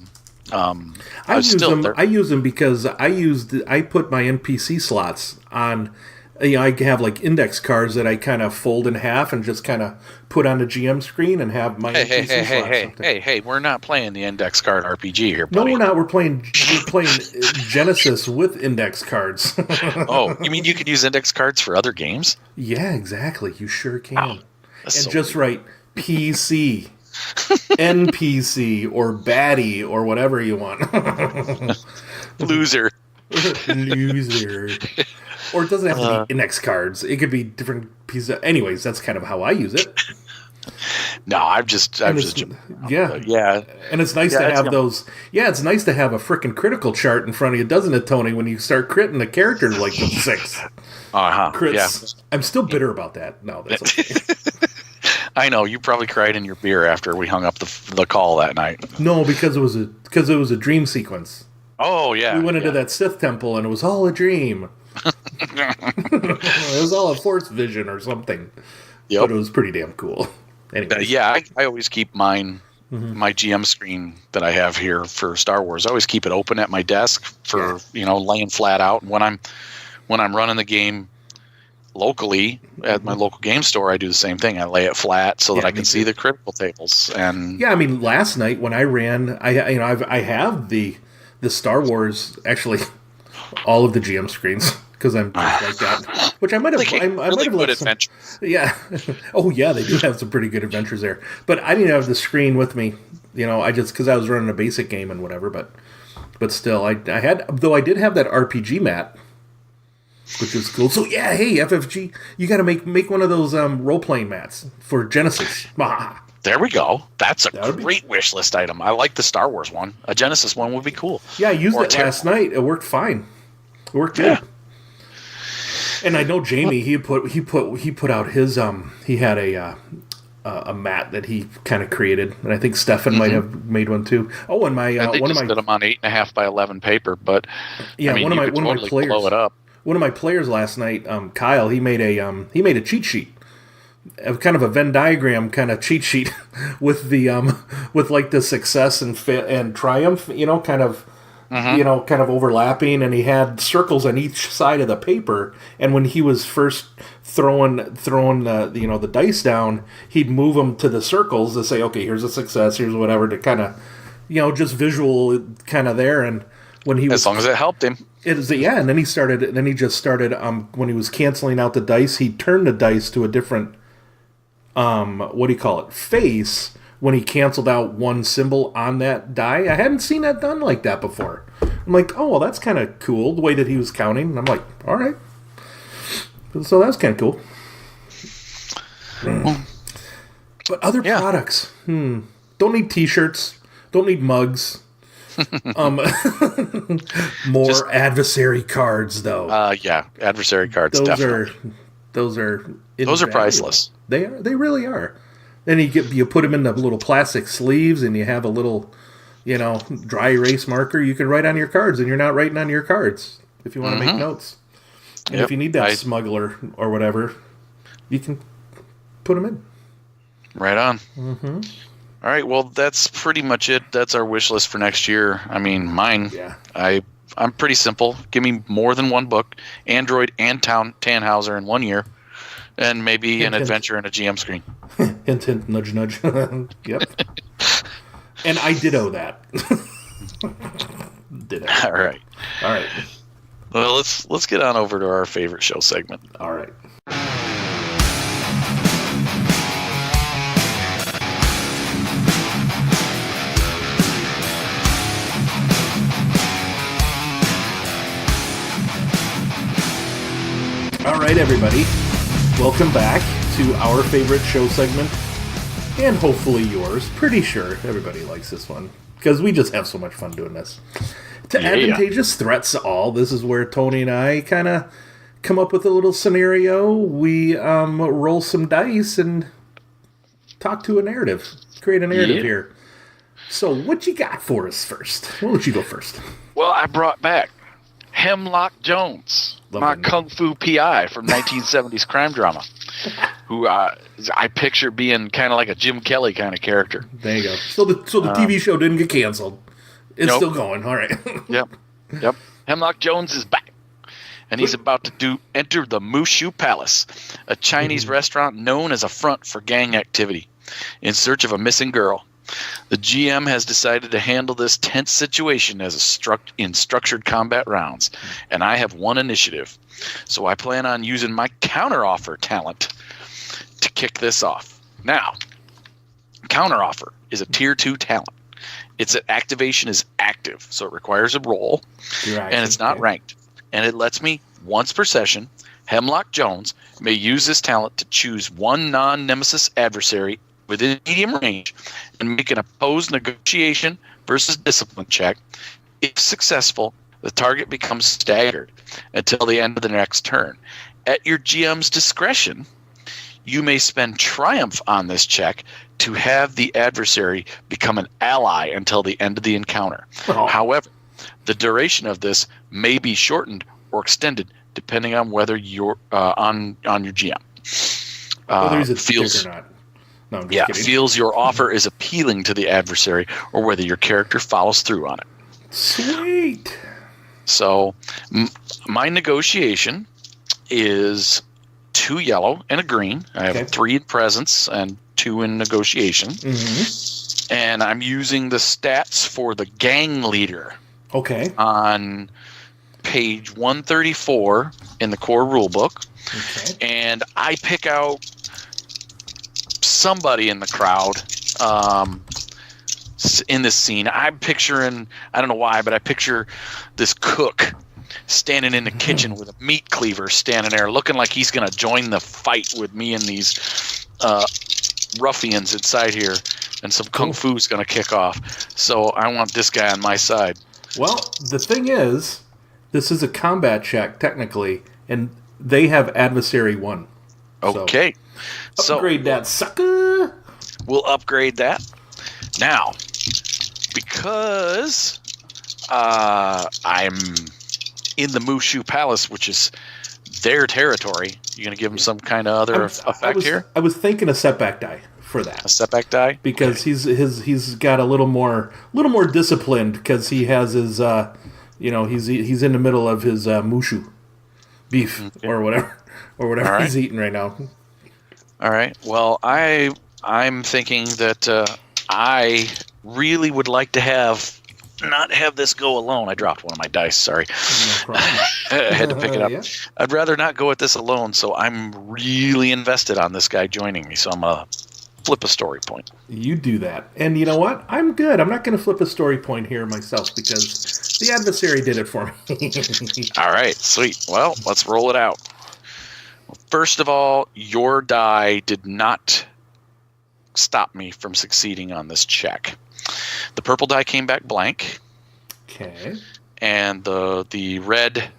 [SPEAKER 5] use them because I put my NPC slots on. I have like index cards that I kind of fold in half and just kind of put on the GM screen and have my NPC slots.
[SPEAKER 4] Hey! We're not playing the index card RPG here, buddy.
[SPEAKER 5] No, we're not. We're playing Genesis with index cards.
[SPEAKER 4] Oh, you mean you can use index cards for other games?
[SPEAKER 5] Yeah, exactly. You sure can.
[SPEAKER 4] Wow,
[SPEAKER 5] and so just write PC, NPC, or baddie, or whatever you want.
[SPEAKER 4] Loser.
[SPEAKER 5] Or it doesn't have to be index cards. It could be different pieces. Anyways, that's kind of how I use it.
[SPEAKER 4] No, I'm just
[SPEAKER 5] yeah. And it's nice to have those. Yeah, it's nice to have a freaking critical chart in front of you, doesn't it, Tony? When you start critting the character like the 6 crits. Yeah. I'm still bitter about that. No, that's okay.
[SPEAKER 4] I know you probably cried in your beer after we hung up the call that night.
[SPEAKER 5] No, because it was a dream sequence.
[SPEAKER 4] Oh yeah,
[SPEAKER 5] we went into that Sith temple and it was all a dream. It was all a force vision or something. Yep. But it was pretty damn cool. Anyway,
[SPEAKER 4] I always keep mine, my GM screen that I have here for Star Wars. I always keep it open at my desk for laying flat out. And when I'm running the game locally at my local game store, I do the same thing. I lay it flat so that I can see the critical tables. And
[SPEAKER 5] I mean, last night when I ran, I have the Star Wars, actually all of the GM screens, because I'm just like that. Which I might have. I might have
[SPEAKER 4] good
[SPEAKER 5] adventures.
[SPEAKER 4] adventures.
[SPEAKER 5] Oh yeah, they do have some pretty good adventures there. But I didn't have the screen with me. I just because I was running a basic game and whatever. But still, I had, though I did have that RPG mat, which is cool. So yeah, hey FFG, you got to make one of those role playing mats for Genesis.
[SPEAKER 4] There we go. That's a great wish list item. I like the Star Wars one. A Genesis one would be cool.
[SPEAKER 5] Yeah, I used it last night. It worked fine. It worked good. And I know Jamie. He put out his he had a mat that he kind of created, and I think Stefan might have made one too. Oh, and my one of my
[SPEAKER 4] did them on 8.5 by 11 paper, but
[SPEAKER 5] one of my players
[SPEAKER 4] blow it up.
[SPEAKER 5] One of my players last night, Kyle, he made a cheat sheet, kind of a Venn diagram kind of cheat sheet with the with like the success and triumph, kind of. Kind of overlapping, and he had circles on each side of the paper. And when he was first throwing the dice down, he'd move them to the circles to say, okay, here's a success, here's whatever, to kind of, just visual kind of there. And when he
[SPEAKER 4] as long as it helped him,
[SPEAKER 5] and then he just started when he was canceling out the dice, he turned the dice to a different face. When he canceled out one symbol on that die. I hadn't seen that done like that before. I'm like, oh, well, that's kind of cool, the way that he was counting. And I'm like, all right. So that's kind of cool. But other products. Don't need T-shirts. Don't need mugs. More adversary cards, though.
[SPEAKER 4] Adversary cards, definitely.
[SPEAKER 5] Those are
[SPEAKER 4] priceless.
[SPEAKER 5] They really are. Then you put them in the little plastic sleeves, and you have a little, dry erase marker you can write on your cards, and you're not writing on your cards if you want to make notes. And if you need that smuggler or whatever, you can put them in.
[SPEAKER 4] Right on. All right, well, that's pretty much it. That's our wish list for next year. I mean, mine. Yeah. I'm pretty simple. Give me more than one book, Android and Tannhauser in 1 year, and maybe an adventure and a GM screen.
[SPEAKER 5] Hint, hint, nudge, nudge. Yep. And I ditto that. Ditto.
[SPEAKER 4] All right. Well, let's get on over to our favorite show segment.
[SPEAKER 5] All right. All right, everybody. Welcome back to our favorite show segment, and hopefully yours. Pretty sure everybody likes this one, because we just have so much fun doing this. Advantageous Threats all. This is where Tony and I kind of come up with a little scenario. We roll some dice and talk to a narrative. Create a narrative here. So what you got for us first? Why don't you go first?
[SPEAKER 4] Well, I brought back Hemlock Jones, my Kung Fu P.I. from 1970s crime drama, who I picture being kind of like a Jim Kelly kind of character.
[SPEAKER 5] There you go. So the TV show didn't get canceled. It's still going. All right.
[SPEAKER 4] Yep. Hemlock Jones is back, and he's about to enter the Mushu Palace, a Chinese restaurant known as a front for gang activity, in search of a missing girl. The GM has decided to handle this tense situation as in structured combat rounds, and I have one initiative. So I plan on using my counteroffer talent to kick this off. Now, counteroffer is a tier 2 talent. Its activation is active, so it requires a roll, and it's not ranked. And it lets me, once per session, Hemlock Jones may use this talent to choose one non-nemesis adversary within medium range and make an opposed negotiation versus discipline check. If successful, the target becomes staggered until the end of the next turn. At your GM's discretion, you may spend triumph on this check to have the adversary become an ally until the end of the encounter. Oh. However, the duration of this may be shortened or extended depending on whether you're on your GM.
[SPEAKER 5] Whether he's a dick or not. No, I'm just kidding.
[SPEAKER 4] Feels your offer is appealing to the adversary or whether your character follows through on it.
[SPEAKER 5] Sweet.
[SPEAKER 4] So my negotiation is 2 yellow and a green. I have 3 in presence and 2 in negotiation. Mm-hmm. And I'm using the stats for the gang leader.
[SPEAKER 5] Okay.
[SPEAKER 4] On page 134 in the core rulebook. Okay. And I pick out somebody in the crowd in this scene. I'm picturing, I don't know why, but I picture this cook standing in the kitchen with a meat cleaver standing there looking like he's going to join the fight with me and these ruffians inside here, and some kung fu is going to kick off. So I want this guy on my side. Well,
[SPEAKER 5] the thing is, this is a combat check technically, and they have adversary 1.
[SPEAKER 4] Okay.
[SPEAKER 5] So upgrade that sucker.
[SPEAKER 4] We'll upgrade that. Now, because I'm in the Mushu Palace, which is their territory, you're going to give him some kind of other effect here?
[SPEAKER 5] I was thinking a setback die for that.
[SPEAKER 4] A setback die?
[SPEAKER 5] Because he's got a little more disciplined because he has his he's in the middle of his Mushu beef or whatever he's eating right now.
[SPEAKER 4] All right. Well, I'm thinking that I really would like to not have this go alone. I dropped one of my dice. Sorry. No problem. I had to pick it up. Yeah. I'd rather not go at this alone, so I'm really invested on this guy joining me. So I'm going to flip a story point.
[SPEAKER 5] You do that. And you know what? I'm good. I'm not going to flip a story point here myself because the adversary did it for me.
[SPEAKER 4] All right. Sweet. Well, let's roll it out. First of all, your die did not stop me from succeeding on this check. The purple die came back blank.
[SPEAKER 5] Okay.
[SPEAKER 4] And the red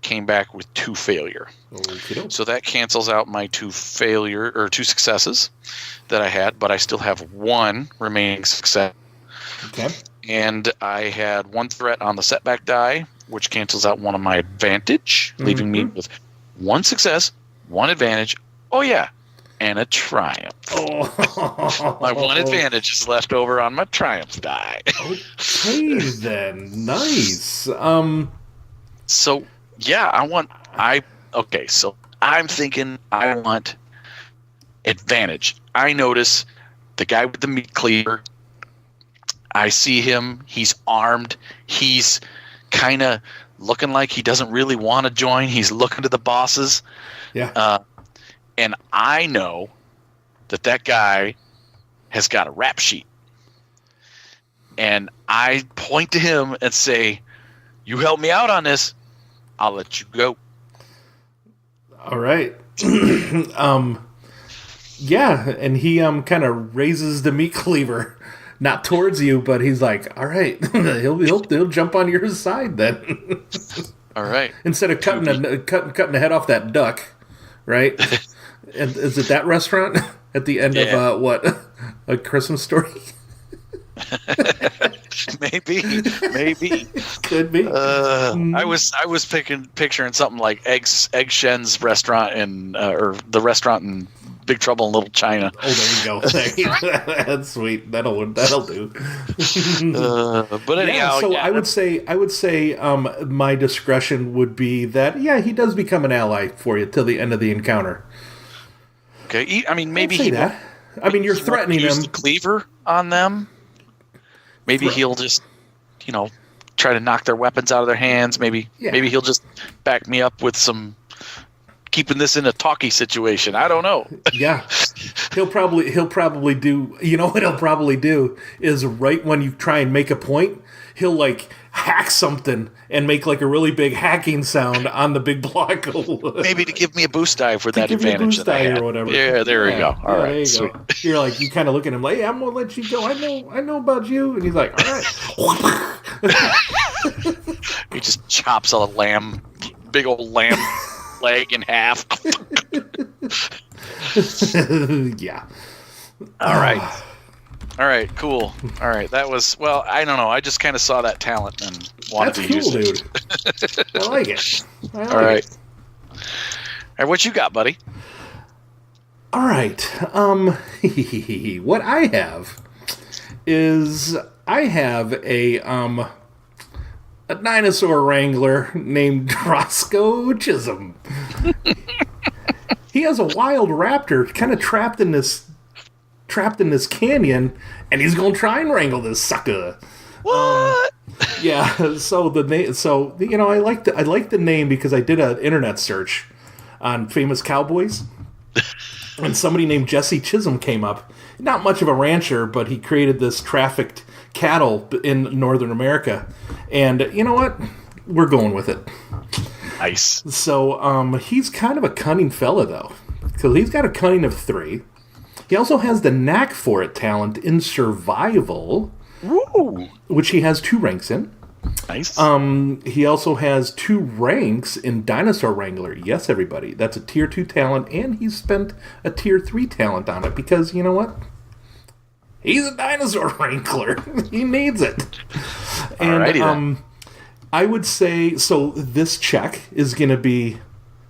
[SPEAKER 4] came back with 2 failure.
[SPEAKER 5] Okay.
[SPEAKER 4] So that cancels out my 2 successes that I had, but I still have 1 remaining success.
[SPEAKER 5] Okay.
[SPEAKER 4] And I had 1 threat on the setback die, which cancels out 1 of my advantage, leaving me with 1 success, 1 advantage. Oh yeah. And a triumph.
[SPEAKER 5] Oh.
[SPEAKER 4] My 1 advantage is left over on my triumph die.
[SPEAKER 5] Okay, then. Nice.
[SPEAKER 4] So, yeah, so I'm thinking I want advantage. I notice the guy with the meat cleaver. I see him. He's armed. He's kind of looking like he doesn't really want to join. He's looking to the bosses.
[SPEAKER 5] Yeah.
[SPEAKER 4] And I know that guy has got a rap sheet. And I point to him and say, you help me out on this, I'll let you go.
[SPEAKER 5] All right. Yeah, and he kind of raises the meat cleaver, not towards you, but he's like, all right, he'll jump on your side then.
[SPEAKER 4] All right.
[SPEAKER 5] Instead of cutting the head off that duck, right? And is it that restaurant at the end of A Christmas Story?
[SPEAKER 4] Maybe
[SPEAKER 5] could be.
[SPEAKER 4] I was picturing something like Egg Shen's restaurant or the restaurant in Big Trouble in Little China.
[SPEAKER 5] Oh, there you go. That's sweet. That'll do.
[SPEAKER 4] But anyhow,
[SPEAKER 5] I would say my discretion would be that he does become an ally for you till the end of the encounter.
[SPEAKER 4] Okay, I mean maybe
[SPEAKER 5] you're threatening him.
[SPEAKER 4] Use the cleaver on them. Maybe he'll just, try to knock their weapons out of their hands. Maybe he'll just back me up with some keeping this in a talkie situation. I don't know.
[SPEAKER 5] Yeah, he'll probably do. You know what he'll probably do is right when you try and make a point, he'll like hack something and make like a really big hacking sound on the big block.
[SPEAKER 4] Maybe to give me a boost die for that advantage.
[SPEAKER 5] Boost die or whatever.
[SPEAKER 4] Yeah, there we go. All right,
[SPEAKER 5] there you
[SPEAKER 4] sweet.
[SPEAKER 5] go. You're like, you kind of look at him like, hey, I'm gonna let you go. I know about you, and he's like, all right.
[SPEAKER 4] He just chops a big old lamb leg in half.
[SPEAKER 5] Yeah.
[SPEAKER 4] All right, cool. All right, that was, I don't know. I just kind of saw that talent and wanted to use it.
[SPEAKER 5] Dude. I like it.
[SPEAKER 4] All right. All right, what you got, buddy?
[SPEAKER 5] All right. What I have is a dinosaur wrangler named Roscoe Chisholm. He has a wild raptor kind of trapped in this canyon, and he's gonna try and wrangle this sucker.
[SPEAKER 4] What?
[SPEAKER 5] Yeah. So I like the name because I did an internet search on famous cowboys, and somebody named Jesse Chisholm came up. Not much of a rancher, but he created this trafficked cattle in Northern America. And you know what? We're going with it.
[SPEAKER 4] Nice.
[SPEAKER 5] So he's kind of a cunning fella, though, because he's got a cunning of 3. He also has the knack for it talent in survival,
[SPEAKER 4] Woo.
[SPEAKER 5] which he has 2 ranks in.
[SPEAKER 4] Nice.
[SPEAKER 5] He also has 2 ranks in Dinosaur Wrangler. Yes, everybody. That's a Tier 2 talent, and he's spent a Tier 3 talent on it because, you know what? He's a Dinosaur Wrangler. He needs it. And
[SPEAKER 4] Alrighty then.
[SPEAKER 5] I would say, so this check is going to be,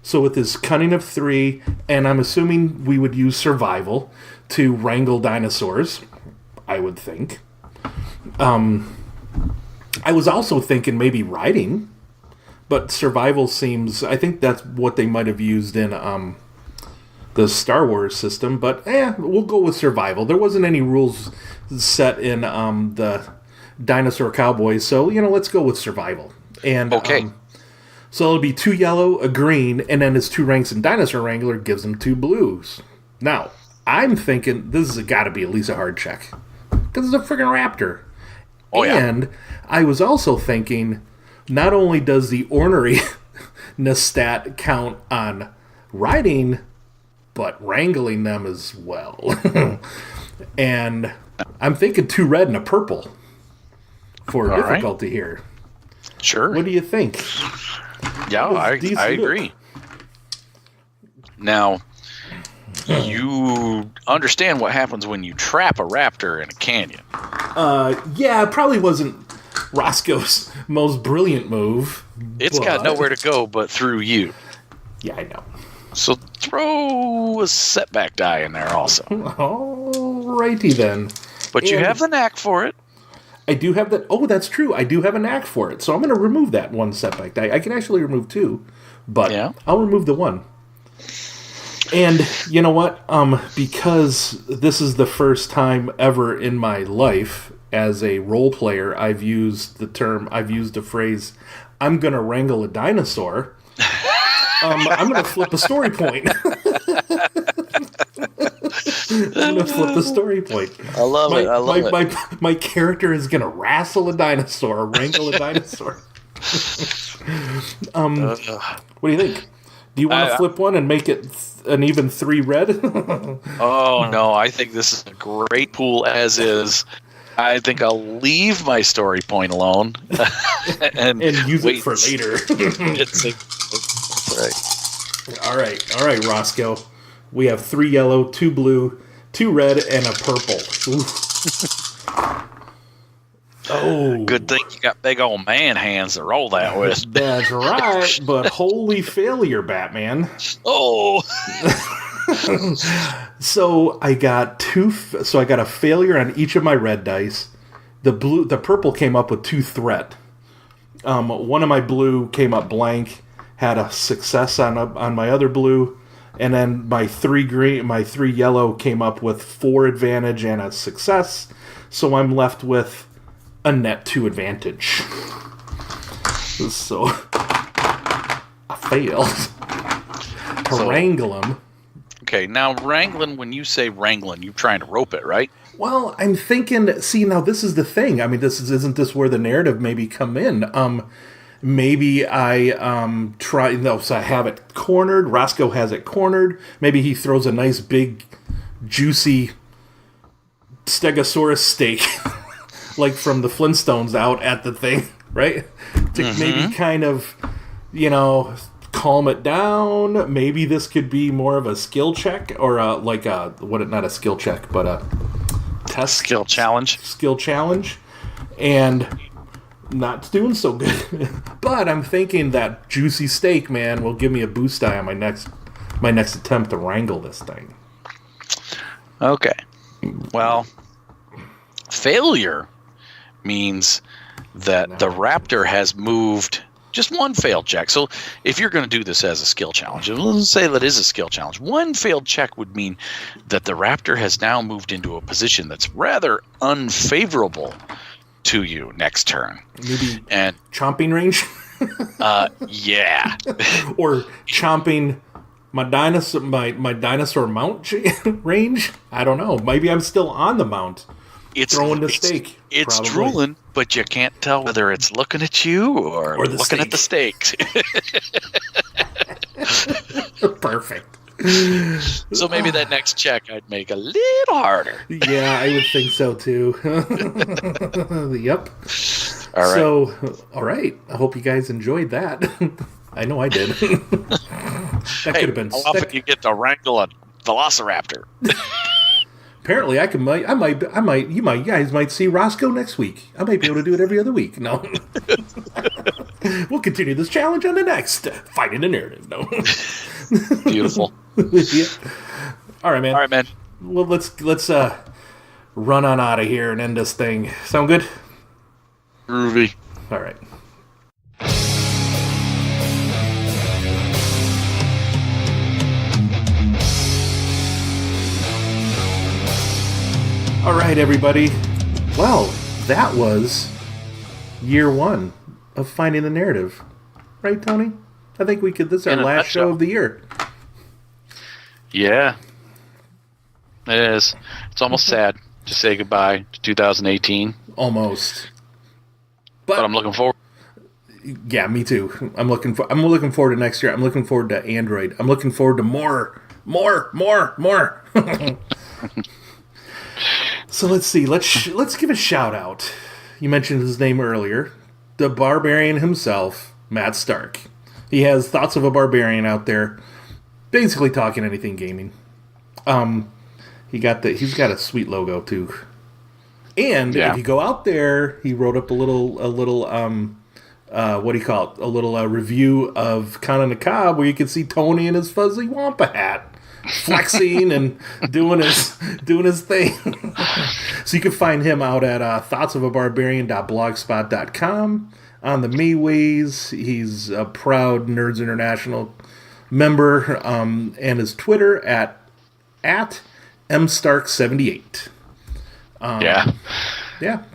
[SPEAKER 5] so with his cunning of 3, and I'm assuming we would use survival to wrangle dinosaurs, I would think. I was also thinking maybe riding, but survival seems, I think that's what they might have used in the Star Wars system, but we'll go with survival. There wasn't any rules set in the Dinosaur Cowboys, so, let's go with survival. And
[SPEAKER 4] Okay.
[SPEAKER 5] so it'll be 2 yellow, a green, and then his 2 ranks in Dinosaur Wrangler gives him 2 blues. Now, I'm thinking this has got to be at least a hard check, because it's a friggin' raptor.
[SPEAKER 4] Oh, yeah.
[SPEAKER 5] And I was also thinking, not only does the orneriness stat count on riding, but wrangling them as well. And I'm thinking 2 red and a purple for
[SPEAKER 4] All
[SPEAKER 5] difficulty here.
[SPEAKER 4] Sure.
[SPEAKER 5] What do you think?
[SPEAKER 4] Yeah, I
[SPEAKER 5] These
[SPEAKER 4] agree. Now, you understand what happens when you trap a raptor in a canyon.
[SPEAKER 5] Yeah, it probably wasn't Roscoe's most brilliant move.
[SPEAKER 4] It's got nowhere to go but through you.
[SPEAKER 5] Yeah, I know.
[SPEAKER 4] So throw a setback die in there also.
[SPEAKER 5] Alrighty then.
[SPEAKER 4] But you have the knack for it.
[SPEAKER 5] I do have that. Oh, that's true. I do have a knack for it. So I'm going to remove that 1 setback die. I can actually remove 2, but
[SPEAKER 4] Yeah.
[SPEAKER 5] I'll remove the 1. And you know what? Because this is the first time ever in my life as a role player, I've used the phrase, I'm going to wrangle a dinosaur. I'm going to flip a story point. I'm going to flip the story point.
[SPEAKER 4] I love it.
[SPEAKER 5] My character is going to wrestle a dinosaur, wrangle a dinosaur. What do you think? Do you want to flip one and make it an even 3 red?
[SPEAKER 4] Oh, no. I think this is a great pool as is. I think I'll leave my story point alone and
[SPEAKER 5] use
[SPEAKER 4] wait
[SPEAKER 5] it for later.
[SPEAKER 4] That's right.
[SPEAKER 5] All right, Roscoe. We have 3 yellow, 2 blue, 2 red, and a purple. Oh,
[SPEAKER 4] Good thing you got big old man hands to roll that with.
[SPEAKER 5] that's right. But holy failure, Batman.
[SPEAKER 4] Oh,
[SPEAKER 5] So I got a failure on each of my red dice. The purple came up with 2 threat. One of my blue came up blank, had a success on my other blue, and then my 3 yellow came up with 4 advantage and a success. So I'm left with a net 2 advantage. So I failed to wrangle him.
[SPEAKER 4] okay. Now, wrangling, when you say wrangling, you're trying to rope it, right?
[SPEAKER 5] Well, I'm thinking, see, now this is the thing. I mean, isn't this where the narrative maybe come in? Maybe I so I have it cornered. Roscoe has it cornered. Maybe he throws a nice big, juicy Stegosaurus steak, like from the Flintstones, out at the thing, right? To maybe kind of, calm it down. Maybe this could be more of a skill check, or not a skill check, but a test
[SPEAKER 4] Skill challenge.
[SPEAKER 5] And not doing so good. But I'm thinking that juicy steak, man, will give me a boost die on my next attempt to wrangle this thing.
[SPEAKER 4] Okay. Well, failure means that the raptor has moved just one failed check. So if you're going to do this as a skill challenge, let's say that is a skill challenge, one failed check would mean that the raptor has now moved into a position that's rather unfavorable to you next turn.
[SPEAKER 5] Maybe
[SPEAKER 4] and
[SPEAKER 5] chomping range?
[SPEAKER 4] Yeah.
[SPEAKER 5] Or chomping my dinosaur mount range? I don't know. Maybe I'm still on the mount. Throwing the steak.
[SPEAKER 4] It's
[SPEAKER 5] probably.
[SPEAKER 4] drooling, but you can't tell whether it's looking at you or looking at the steak.
[SPEAKER 5] Perfect.
[SPEAKER 4] So maybe that next check I'd make a little harder.
[SPEAKER 5] Yeah, I would think so too. Yep.
[SPEAKER 4] All right.
[SPEAKER 5] So, all right. I hope you guys enjoyed that. I know I did. That could have been.
[SPEAKER 4] How often you get to wrangle a velociraptor?
[SPEAKER 5] Apparently, you guys might see Roscoe next week. I might be able to do it every other week. No. We'll continue this challenge on the next Finding the Narrative. No.
[SPEAKER 4] Beautiful.
[SPEAKER 5] Yeah. All right, man. Well, let's run on out of here and end this thing. Sound good?
[SPEAKER 4] Groovy.
[SPEAKER 5] All right. All right, everybody. Well, that was year 1 of Finding the Narrative. Right, Tony? I think we could. This is our last show of the year.
[SPEAKER 4] Yeah. It is. It's almost sad to say goodbye to 2018.
[SPEAKER 5] Almost.
[SPEAKER 4] But I'm looking forward.
[SPEAKER 5] Yeah, me too. I'm looking forward to next year. I'm looking forward to Android. I'm looking forward to more. So let's see. Let's give a shout out. You mentioned his name earlier. The barbarian himself, Matt Stark. He has Thoughts of a Barbarian out there, basically talking anything gaming. He's got a sweet logo too. And if you go out there, he wrote up a little what do you call it? A little review of Kana Nakab where you can see Tony in his fuzzy Wampa hat, flexing and doing his thing. So you can find him out at thoughtsofabarbarian.blogspot.com, on the MeWe's. He's a proud Nerds International member, and his Twitter at mstark78. Yeah,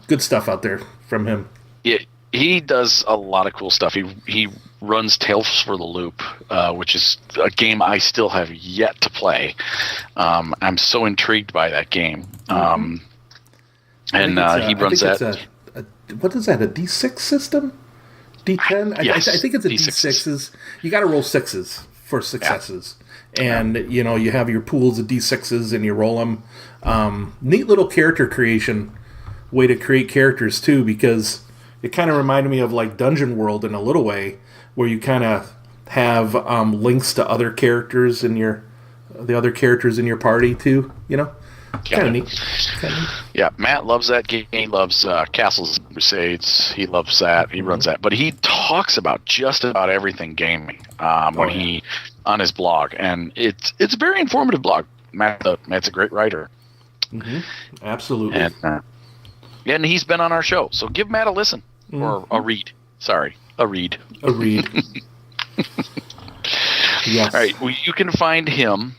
[SPEAKER 5] good stuff out there from him.
[SPEAKER 4] Yeah, he does a lot of cool stuff. He runs Tales for the Loop, which is a game I still have yet to play. I'm so intrigued by that game. And he runs that.
[SPEAKER 5] What is that? A D6 system? D10?
[SPEAKER 4] Yes,
[SPEAKER 5] I think it's a D6s. You got to roll 6s for successes. Yeah. And, you have your pools of D6s and you roll them. Neat little character creation way to create characters, too, because it kind of reminded me of, like, Dungeon World in a little way, where you kind of have links to other characters in the other characters in your party, too, Kind of neat.
[SPEAKER 4] Yeah, Matt loves that game. He loves Castles and Crusades. He loves that. He runs that. But he talks about just about everything gaming he on his blog, and it's a very informative blog. Matt's a great writer.
[SPEAKER 5] Mm-hmm. Absolutely.
[SPEAKER 4] And he's been on our show, so give Matt a listen or a read. Sorry, a read.
[SPEAKER 5] A read. Yes.
[SPEAKER 4] All right. Well, you can find him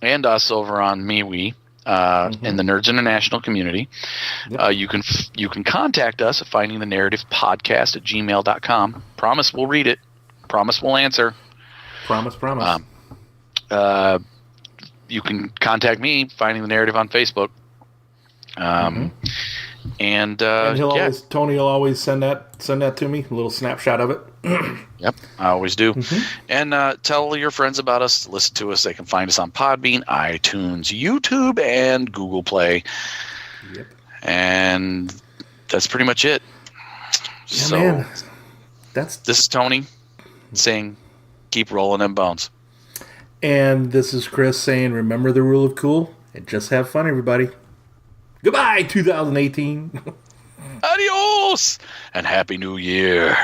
[SPEAKER 4] and us over on MeWe. In the Nerds International community. Yep. You can contact us at findingthenarrativepodcast@gmail.com. Promise we'll read it. Promise we'll answer.
[SPEAKER 5] Promise.
[SPEAKER 4] You can contact me, Finding the Narrative on Facebook. And
[SPEAKER 5] Tony will always send that to me, a little snapshot of it.
[SPEAKER 4] Yep, I always do. And tell your friends about us, listen to us. They can find us on Podbean, iTunes, YouTube, and Google Play. Yep. And that's pretty much it.
[SPEAKER 5] Yeah, man.
[SPEAKER 4] This is Tony saying, keep rolling them bones.
[SPEAKER 5] And this is Chris saying, remember the rule of cool and just have fun, everybody. Goodbye, 2018.
[SPEAKER 4] Adios, and Happy New Year.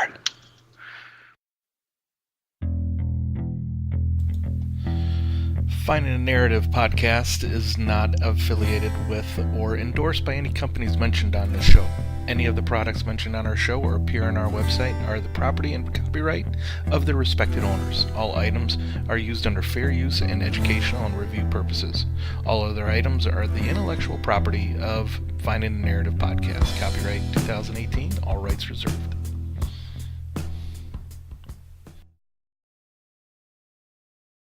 [SPEAKER 1] Finding the Narrative Podcast is not affiliated with or endorsed by any companies mentioned on this show. Any of the products mentioned on our show or appear on our website are the property and copyright of their respected owners. All items are used under fair use and educational and review purposes. All other items are the intellectual property of Finding the Narrative Podcast. Copyright 2018, all rights reserved.